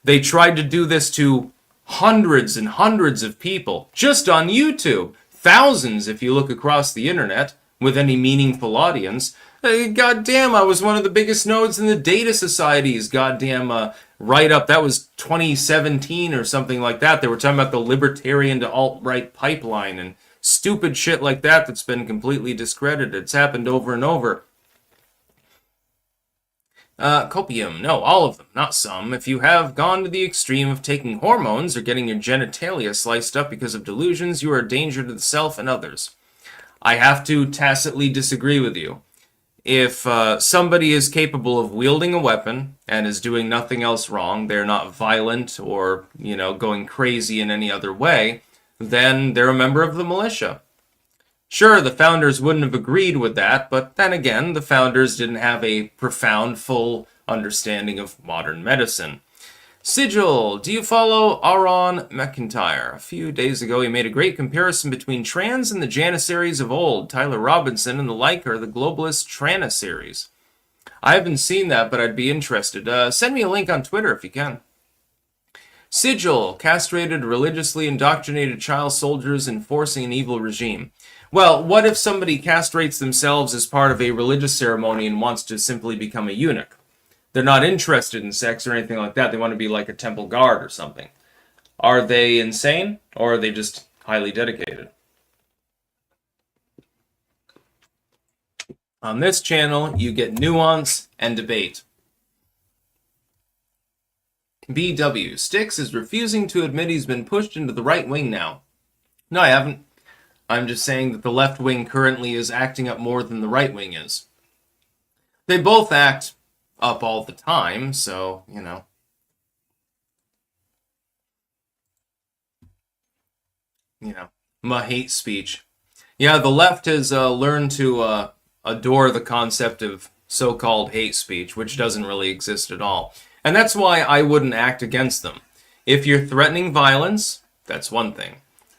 [SPEAKER 1] They tried to do this to hundreds and hundreds of people just on YouTube. Thousands if you look across the internet with any meaningful audience. Goddamn, I was one of the biggest nodes in the Data Society's goddamn write-up. That was 2017 or something like that. They were talking about the libertarian to alt-right pipeline and stupid shit like that that's been completely discredited. It's happened over and over. Copium. No, all of them, not some. If you have gone to the extreme of taking hormones or getting your genitalia sliced up because of delusions, you are a danger to the self and others. I have to tacitly disagree with you. If somebody is capable of wielding a weapon and is doing nothing else wrong, they're not violent or, going crazy in any other way, then they're a member of the militia. Sure, the founders wouldn't have agreed with that, but then again, the founders didn't have a profound, full understanding of modern medicine. Sigil, do you follow Aaron McIntyre? A few days ago, he made a great comparison between trans and the Janissaries of old. Tyler Robinson and the like are the globalist Tranissaries. I haven't seen that, but I'd be interested. Send me a link on Twitter if you can. Sigil, castrated, religiously indoctrinated child soldiers enforcing an evil regime. Well, what if somebody castrates themselves as part of a religious ceremony and wants to simply become a eunuch? They're not interested in sex or anything like that. They want to be like a temple guard or something. Are they insane, or are they just highly dedicated? On this channel, you get nuance and debate. BW. Styx is refusing to admit he's been pushed into the right wing now. No, I haven't. I'm just saying that the left wing currently is acting up more than the right wing is. They both act up all the time, so, my hate speech. Yeah, the left has learned to adore the concept of so-called hate speech, which doesn't really exist at all. And that's why I wouldn't act against them. If you're threatening violence, that's one thing.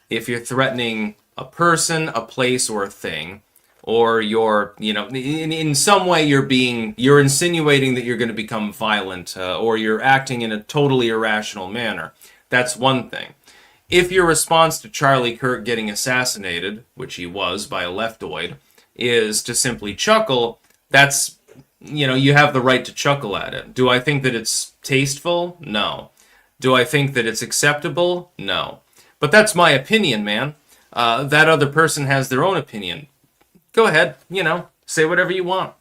[SPEAKER 1] If you're threatening a person, a place, or a thing, or you're, in some way you're insinuating that you're going to become violent, or you're acting in a totally irrational manner, that's one thing. If your response to Charlie Kirk getting assassinated, which he was by a leftoid, is to simply chuckle, that's, you have the right to chuckle at it. Do I think that it's tasteful? No. Do I think that it's acceptable? No. But that's my opinion, man. That other person has their own opinion. Go ahead, say whatever you want.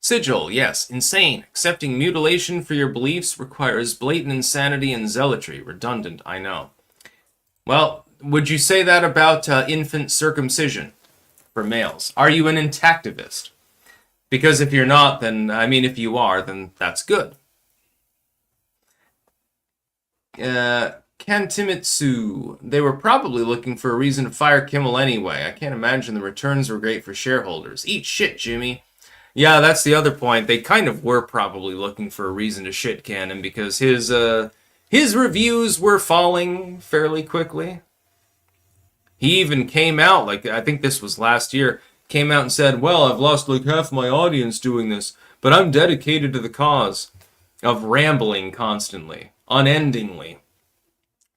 [SPEAKER 1] Sigil, yes, insane. Accepting mutilation for your beliefs requires blatant insanity and zealotry. Redundant, I know. Well, would you say that about infant circumcision for males? Are you an intactivist? Because if you're not, then, if you are, then that's good. Kantimitsu. They were probably looking for a reason to fire Kimmel anyway. I can't imagine the returns were great for shareholders. Eat shit, Jimmy. Yeah, that's the other point. They kind of were probably looking for a reason to shit can him because his reviews were falling fairly quickly. He even came out, I think this was last year, came out and said, well, I've lost half my audience doing this, but I'm dedicated to the cause of rambling constantly, unendingly.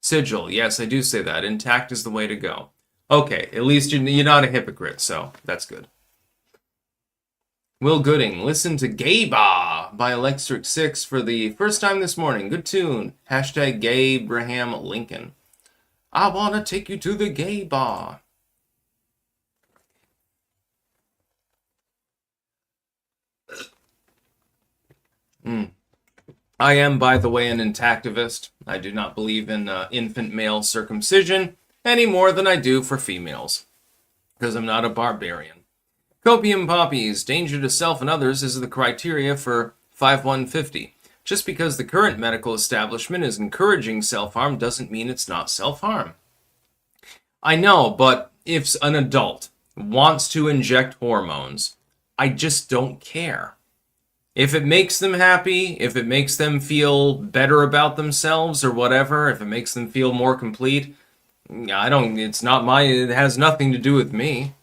[SPEAKER 1] Sigil, yes, I do say that. Intact is the way to go. Okay, at least you're not a hypocrite, so that's good. Will Gooding, listen to Gayba by Electric 6 for the first time this morning. Good tune. Hashtag Gabraham Lincoln. I want to take you to the gay bar. I am, by the way, an intactivist. I do not believe in infant male circumcision any more than I do for females, because I'm not a barbarian. Copium poppies, danger to self and others is the criteria for 5150. Just because the current medical establishment is encouraging self-harm doesn't mean it's not self-harm. I know, but if an adult wants to inject hormones, I just don't care. If it makes them happy, if it makes them feel better about themselves or whatever, if it makes them feel more complete, it has nothing to do with me.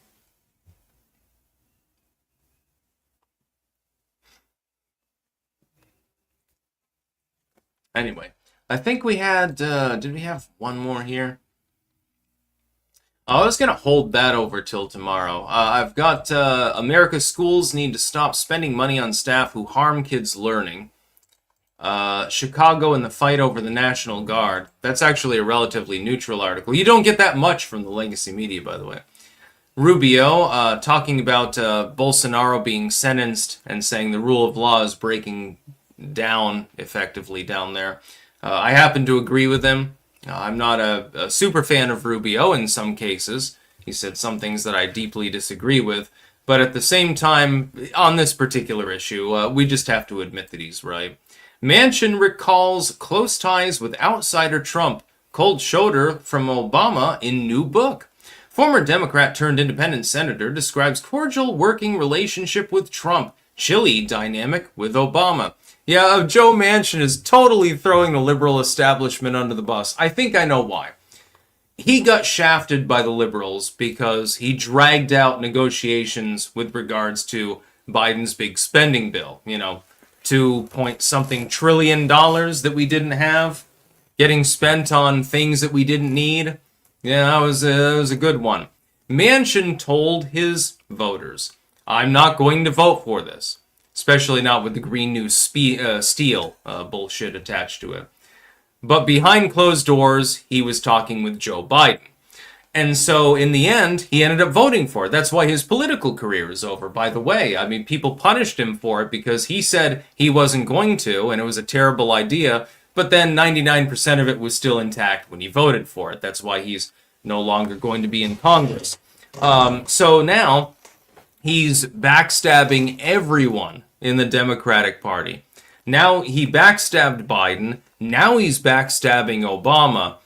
[SPEAKER 1] Anyway, I think we had, did we have one more here? I was going to hold that over till tomorrow. I've got America's schools need to stop spending money on staff who harm kids' learning. Chicago and the fight over the National Guard. That's actually a relatively neutral article. You don't get that much from the legacy media, by the way. Rubio talking about Bolsonaro being sentenced and saying the rule of law is breaking down effectively down there. I happen to agree with him. I'm not a super fan of Rubio in some cases. He said some things that I deeply disagree with. But at the same time, on this particular issue, we just have to admit that he's right. Manchin recalls close ties with outsider Trump. Cold shoulder from Obama in new book. Former Democrat turned independent senator describes cordial working relationship with Trump. Chilly dynamic with Obama. Yeah, Joe Manchin is totally throwing the liberal establishment under the bus. I think I know why. He got shafted by the liberals because he dragged out negotiations with regards to Biden's big spending bill. 2-point-something trillion that we didn't have, getting spent on things that we didn't need. Yeah, that was a good one. Manchin told his voters, I'm not going to vote for this, especially not with the Green New Steel bullshit attached to it. But behind closed doors, he was talking with Joe Biden. And so in the end, he ended up voting for it. That's why his political career is over, by the way. I mean, people punished him for it because he said he wasn't going to, and it was a terrible idea. But then 99% of it was still intact when he voted for it. That's why he's no longer going to be in Congress. So now he's backstabbing everyone in the Democratic Party. Now he backstabbed Biden. Now he's backstabbing Obama.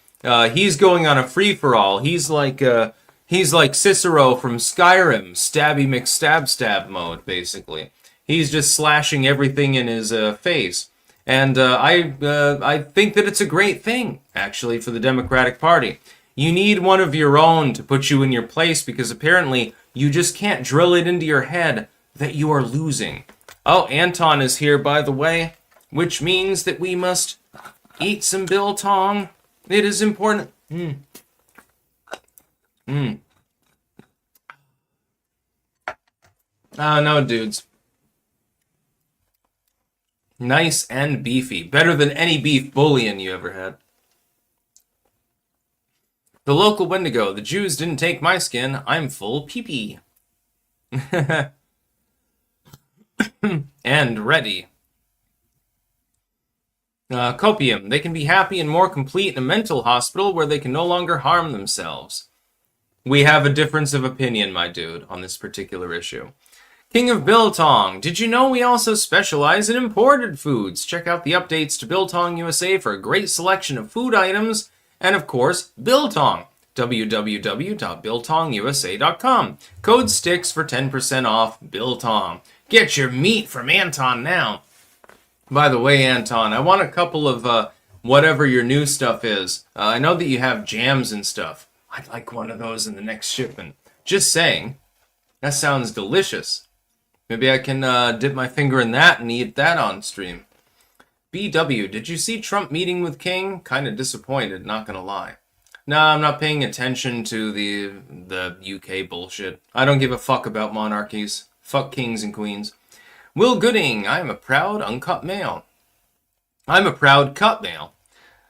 [SPEAKER 1] He's going on a free-for-all. He's like Cicero from Skyrim, stabby McStab mode, basically. He's just slashing everything in his face. And I think that it's a great thing, actually, for the Democratic Party. You need one of your own to put you in your place because apparently you just can't drill it into your head that you are losing. Oh, Anton is here, by the way, which means that we must eat some biltong. It is important. No, dudes. Nice and beefy. Better than any beef bouillon you ever had. The local Wendigo. The Jews didn't take my skin. I'm full pee-pee. And ready. Copium. They can be happy and more complete in a mental hospital where they can no longer harm themselves. We have a difference of opinion, my dude, on this particular issue. King of Biltong. Did you know we also specialize in imported foods? Check out the updates to Biltong USA for a great selection of food items. And of course, Biltong. www.biltongusa.com. Code STICKS for 10% off Biltong. Get your meat from Anton now. By the way, Anton, I want a couple of whatever your new stuff is. I know that you have jams and stuff. I'd like one of those in the next shipment. Just saying. That sounds delicious. Maybe I can dip my finger in that and eat that on stream. BW, did you see Trump meeting with King? Kind of disappointed, not gonna lie. No, I'm not paying attention to the UK bullshit. I don't give a fuck about monarchies. Fuck kings and queens. Will Gooding, I am a proud uncut male. I'm a proud cut male.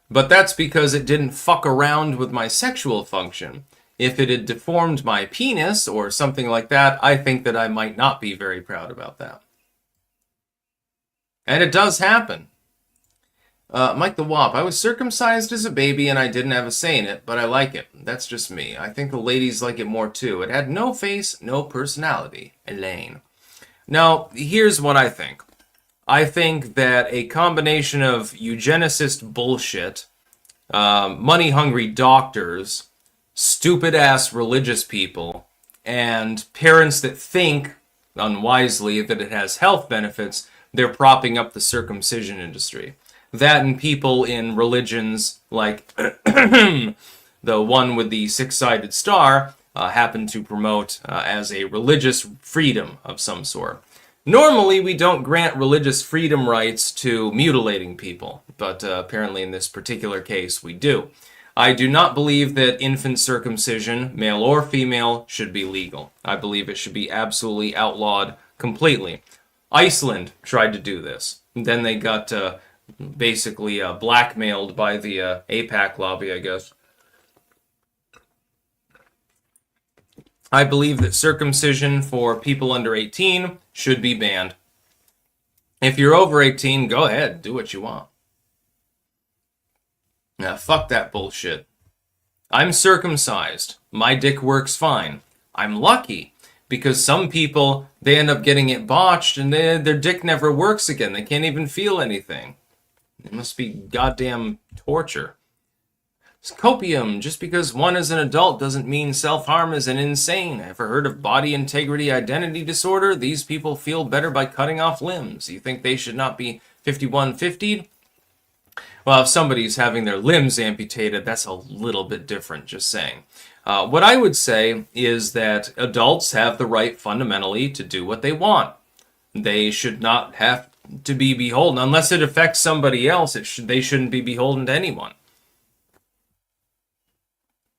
[SPEAKER 1] But that's because it didn't fuck around with my sexual function. If it had deformed my penis or something like that, I think that I might not be very proud about that. And it does happen. Mike the Wop, I was circumcised as a baby and I didn't have a say in it, but I like it. That's just me. I think the ladies like it more too. It had no face, no personality. Elaine. Now, here's what I think. I think that a combination of eugenicist bullshit, money-hungry doctors, stupid-ass religious people, and parents that think, unwisely, that it has health benefits, they're propping up the circumcision industry. That and people in religions like the one with the six-sided star happen to promote as a religious freedom of some sort. Normally, we don't grant religious freedom rights to mutilating people, but apparently in this particular case, we do. I do not believe that infant circumcision, male or female, should be legal. I believe it should be absolutely outlawed completely. Iceland tried to do this. Then they got basically blackmailed by the APAC lobby, I guess. I believe that circumcision for people under 18 should be banned. If you're over 18, go ahead, do what you want. Now, fuck that bullshit. I'm circumcised. My dick works fine. I'm lucky because some people, they end up getting it botched and their dick never works again. They can't even feel anything. It must be goddamn torture. Copium, just because one is an adult doesn't mean self-harm isn't insane. Ever heard of body integrity identity disorder? These people feel better by cutting off limbs. You think they should not be 5150'd? Well, if somebody's having their limbs amputated, that's a little bit different, just saying. What I would say is that adults have the right fundamentally to do what they want. They should not have to be beholden. Unless it affects somebody else, they shouldn't be beholden to anyone.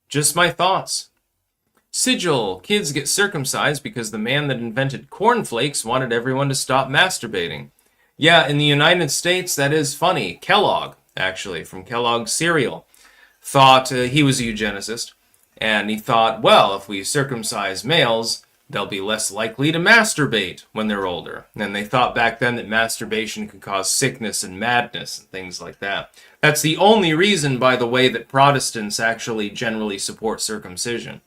[SPEAKER 1] Just my thoughts. Sigil, kids get circumcised because the man that invented cornflakes wanted everyone to stop masturbating. Yeah, in the United States, that is funny. Kellogg, actually, from Kellogg's cereal, thought he was a eugenicist, and he thought, well, if we circumcise males, they'll be less likely to masturbate when they're older. And they thought back then that masturbation could cause sickness and madness and things like that. That's the only reason, by the way, that Protestants actually generally support circumcision.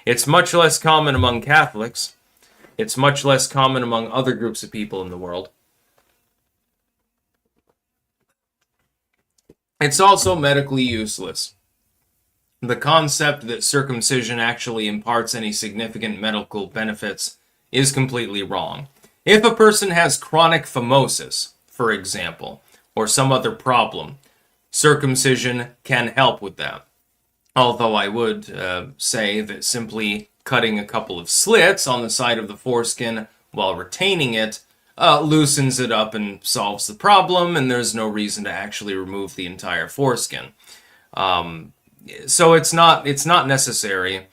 [SPEAKER 1] It's much less common among Catholics. It's much less common among other groups of people in the world. It's also medically useless. The concept that circumcision actually imparts any significant medical benefits is completely wrong. If a person has chronic phimosis, for example, or some other problem, circumcision can help with that. Although I would say that simply cutting a couple of slits on the side of the foreskin while retaining it loosens it up and solves the problem, and there's no reason to actually remove the entire foreskin. So it's not necessary.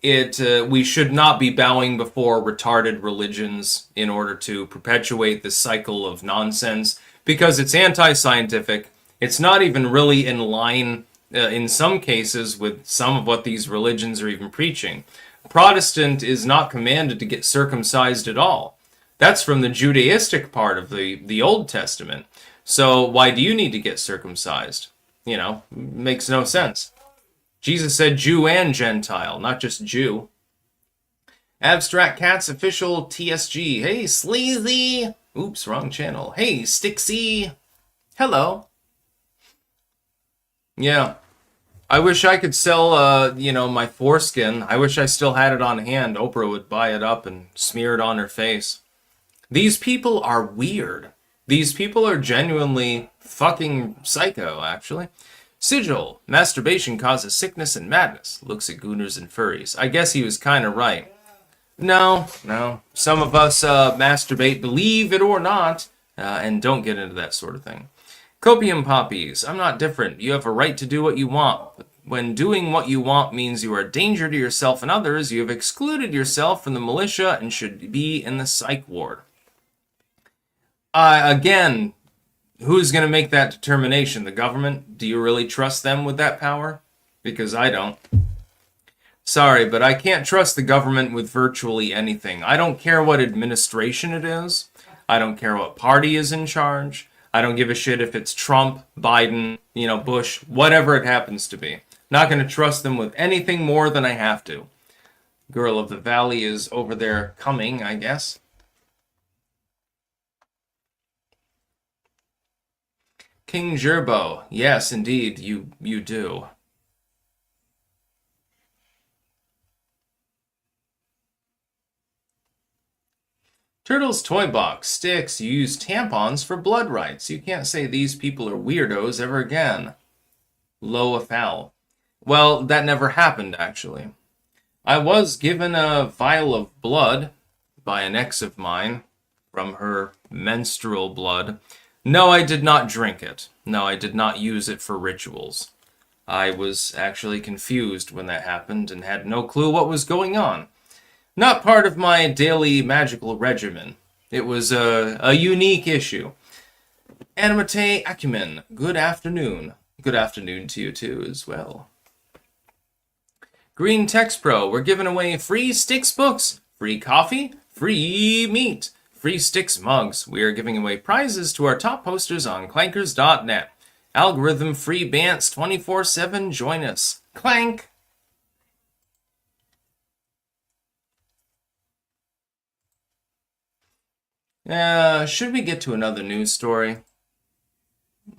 [SPEAKER 1] We should not be bowing before retarded religions in order to perpetuate this cycle of nonsense, because it's anti-scientific. It's not even really in line, in some cases, with some of what these religions are even preaching. Protestant is not commanded to get circumcised at all. That's from the Judaistic part of the Old Testament. So why do you need to get circumcised? Makes no sense. Jesus said Jew and Gentile, not just Jew. Abstract Cats official TSG. Hey, Sleazy. Oops, wrong channel. Hey, Stixy. Hello. Yeah. I wish I could sell, my foreskin. I wish I still had it on hand. Oprah would buy it up and smear it on her face. These people are weird. These people are genuinely fucking psycho, actually. Sigil, masturbation causes sickness and madness. Looks at gooners and furries. I guess he was kind of right. No. Some of us masturbate, believe it or not, and don't get into that sort of thing. Copium poppies, I'm not different. You have a right to do what you want. But when doing what you want means you are a danger to yourself and others, you have excluded yourself from the militia and should be in the psych ward. Again, who's going to make that determination? The government? Do you really trust them with that power? Because I don't. Sorry, but I can't trust the government with virtually anything. I don't care what administration it is. I don't care what party is in charge. I don't give a shit if it's Trump, Biden, Bush, whatever it happens to be. Not going to trust them with anything more than I have to. Girl of the Valley is over there coming, I guess. King Gerbo. Yes, indeed, you do. Turtle's Toy Box. Sticks, you use tampons for blood rights. You can't say these people are weirdos ever again. Low afoul. Well, that never happened, actually. I was given a vial of blood by an ex of mine from her menstrual blood. No, I did not drink it. No, I did not use it for rituals. I was actually confused when that happened and had no clue what was going on. Not part of my daily magical regimen. It was a unique issue. Animate Acumen, good afternoon. Good afternoon to you too as well. Green Text Pro, we're giving away free Sticks books, free coffee, free meat, free Sticks mugs. We are giving away prizes to our top posters on clankers.net. Algorithm free Bants 24/7. Join us. Clank! Should we get to another news story?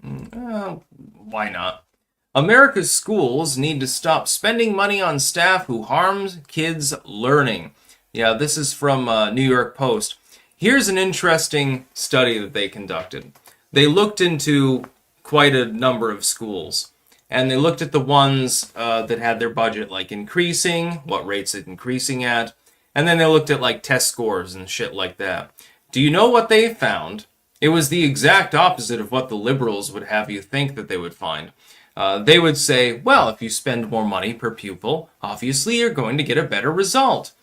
[SPEAKER 1] Why not? America's schools need to stop spending money on staff who harms kids' learning. Yeah, this is from New York Post. Here's an interesting study that they conducted. They looked into quite a number of schools, and they looked at the ones that had their budget like increasing, what rates it's increasing at, and then they looked at like test scores and shit like that. Do you know what they found? It was the exact opposite of what the liberals would have you think that they would find. They would say, well, if you spend more money per pupil, obviously you're going to get a better result.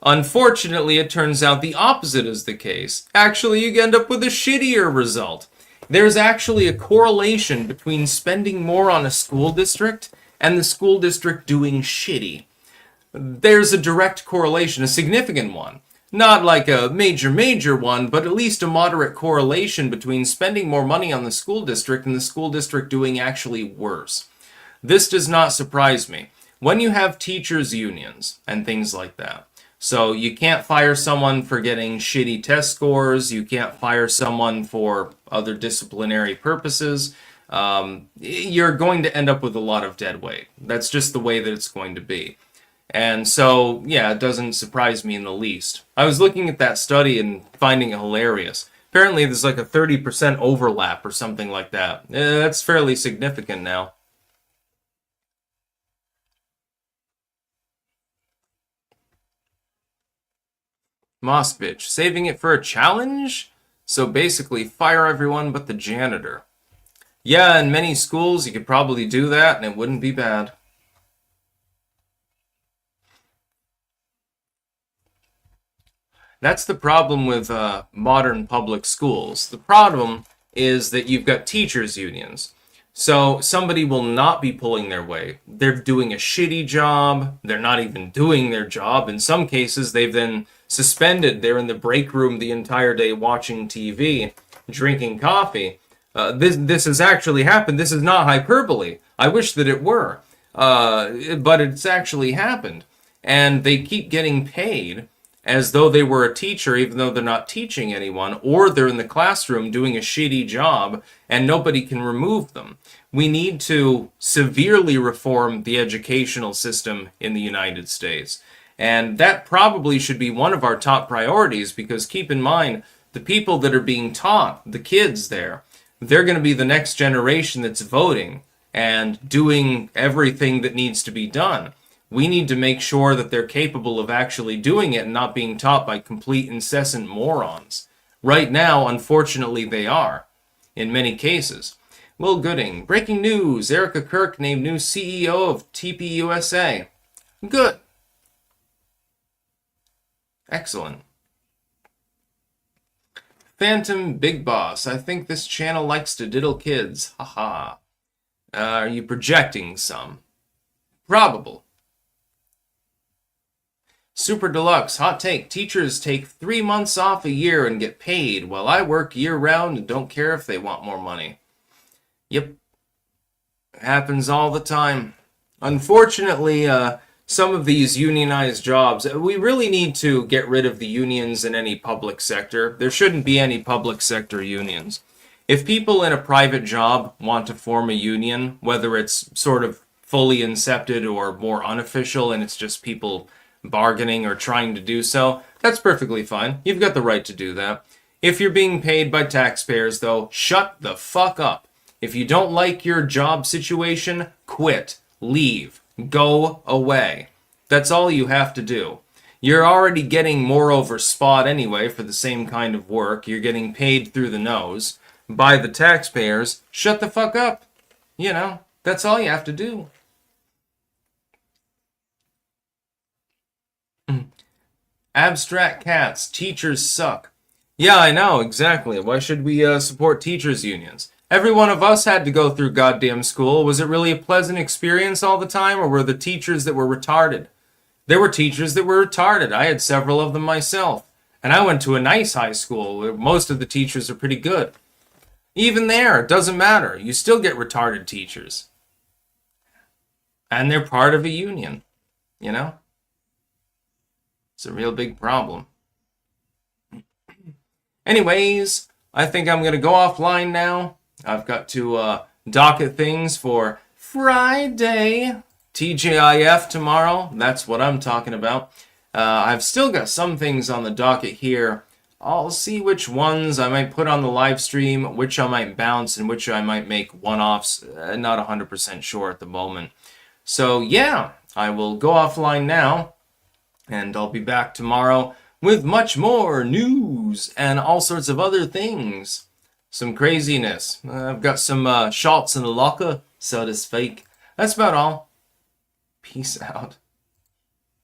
[SPEAKER 1] Unfortunately, it turns out the opposite is the case. Actually, you end up with a shittier result. There's actually a correlation between spending more on a school district and the school district doing shitty. There's a direct correlation, a significant one. Not like a major one, but at least a moderate correlation between spending more money on the school district and the school district doing actually worse. This does not surprise me. When you have teachers' unions and things like that, so you can't fire someone for getting shitty test scores, you can't fire someone for other disciplinary purposes, you're going to end up with a lot of dead weight. That's just the way that it's going to be. And so, yeah, it doesn't surprise me in the least. I was looking at that study and finding it hilarious. Apparently there's like a 30% overlap or something like that. That's fairly significant now. Moskvich, saving it for a challenge? So basically, fire everyone but the janitor. Yeah, in many schools you could probably do that and it wouldn't be bad. That's the problem with modern public schools. The problem is that you've got teachers' unions. So somebody will not be pulling their weight. They're doing a shitty job. They're not even doing their job. In some cases, they've been suspended. They're in the break room the entire day watching TV, drinking coffee. This has actually happened. This is not hyperbole. I wish that it were. But it's actually happened. And they keep getting paid as though they were a teacher, even though they're not teaching anyone, or they're in the classroom doing a shitty job, and nobody can remove them. We need to severely reform the educational system in the United States. And that probably should be one of our top priorities, because keep in mind, the people that are being taught, the kids there, they're going to be the next generation that's voting and doing everything that needs to be done. We need to make sure that they're capable of actually doing it and not being taught by complete incessant morons. Right now, unfortunately, they are, in many cases. Will Gooding, breaking news, Erica Kirk named new CEO of TPUSA. Good. Excellent. Phantom Big Boss, I think this channel likes to diddle kids. Haha. Are you projecting some? Probable. Super Deluxe, hot take. Teachers take 3 months off a year and get paid, while I work year-round and don't care if they want more money. Yep. Happens all the time. Unfortunately, some of these unionized jobs, we really need to get rid of the unions in any public sector. There shouldn't be any public sector unions. If people in a private job want to form a union, whether it's sort of fully incepted or more unofficial and it's just people bargaining or trying to do so, that's perfectly fine. You've got the right to do that. If you're being paid by taxpayers, though, shut the fuck up. If you don't like your job situation, quit, leave, go away. That's all you have to do. You're already getting more over spot anyway for the same kind of work. You're getting paid through the nose by the taxpayers. Shut the fuck up. You know, that's all you have to do. Abstract Cats, teachers suck. Yeah, I know, exactly. Why should we support teachers' unions? Every one of us had to go through goddamn school. Was it really a pleasant experience all the time, or were the teachers that were retarded? There were teachers that were retarded. I had several of them myself. And I went to a nice high school where most of the teachers are pretty good. Even there, it doesn't matter. You still get retarded teachers. And they're part of a union, you know? It's a real big problem. Anyways, I think I'm going to go offline now. I've got to docket things for Friday. TGIF tomorrow. That's what I'm talking about. I've still got some things on the docket here. I'll see which ones I might put on the live stream, which I might bounce, and which I might make one-offs. Not 100% sure at the moment. So yeah, I will go offline now, and I'll be back tomorrow with much more news and all sorts of other things. Some craziness. I've got some shots in the locker, so to speak. That's about all. Peace out.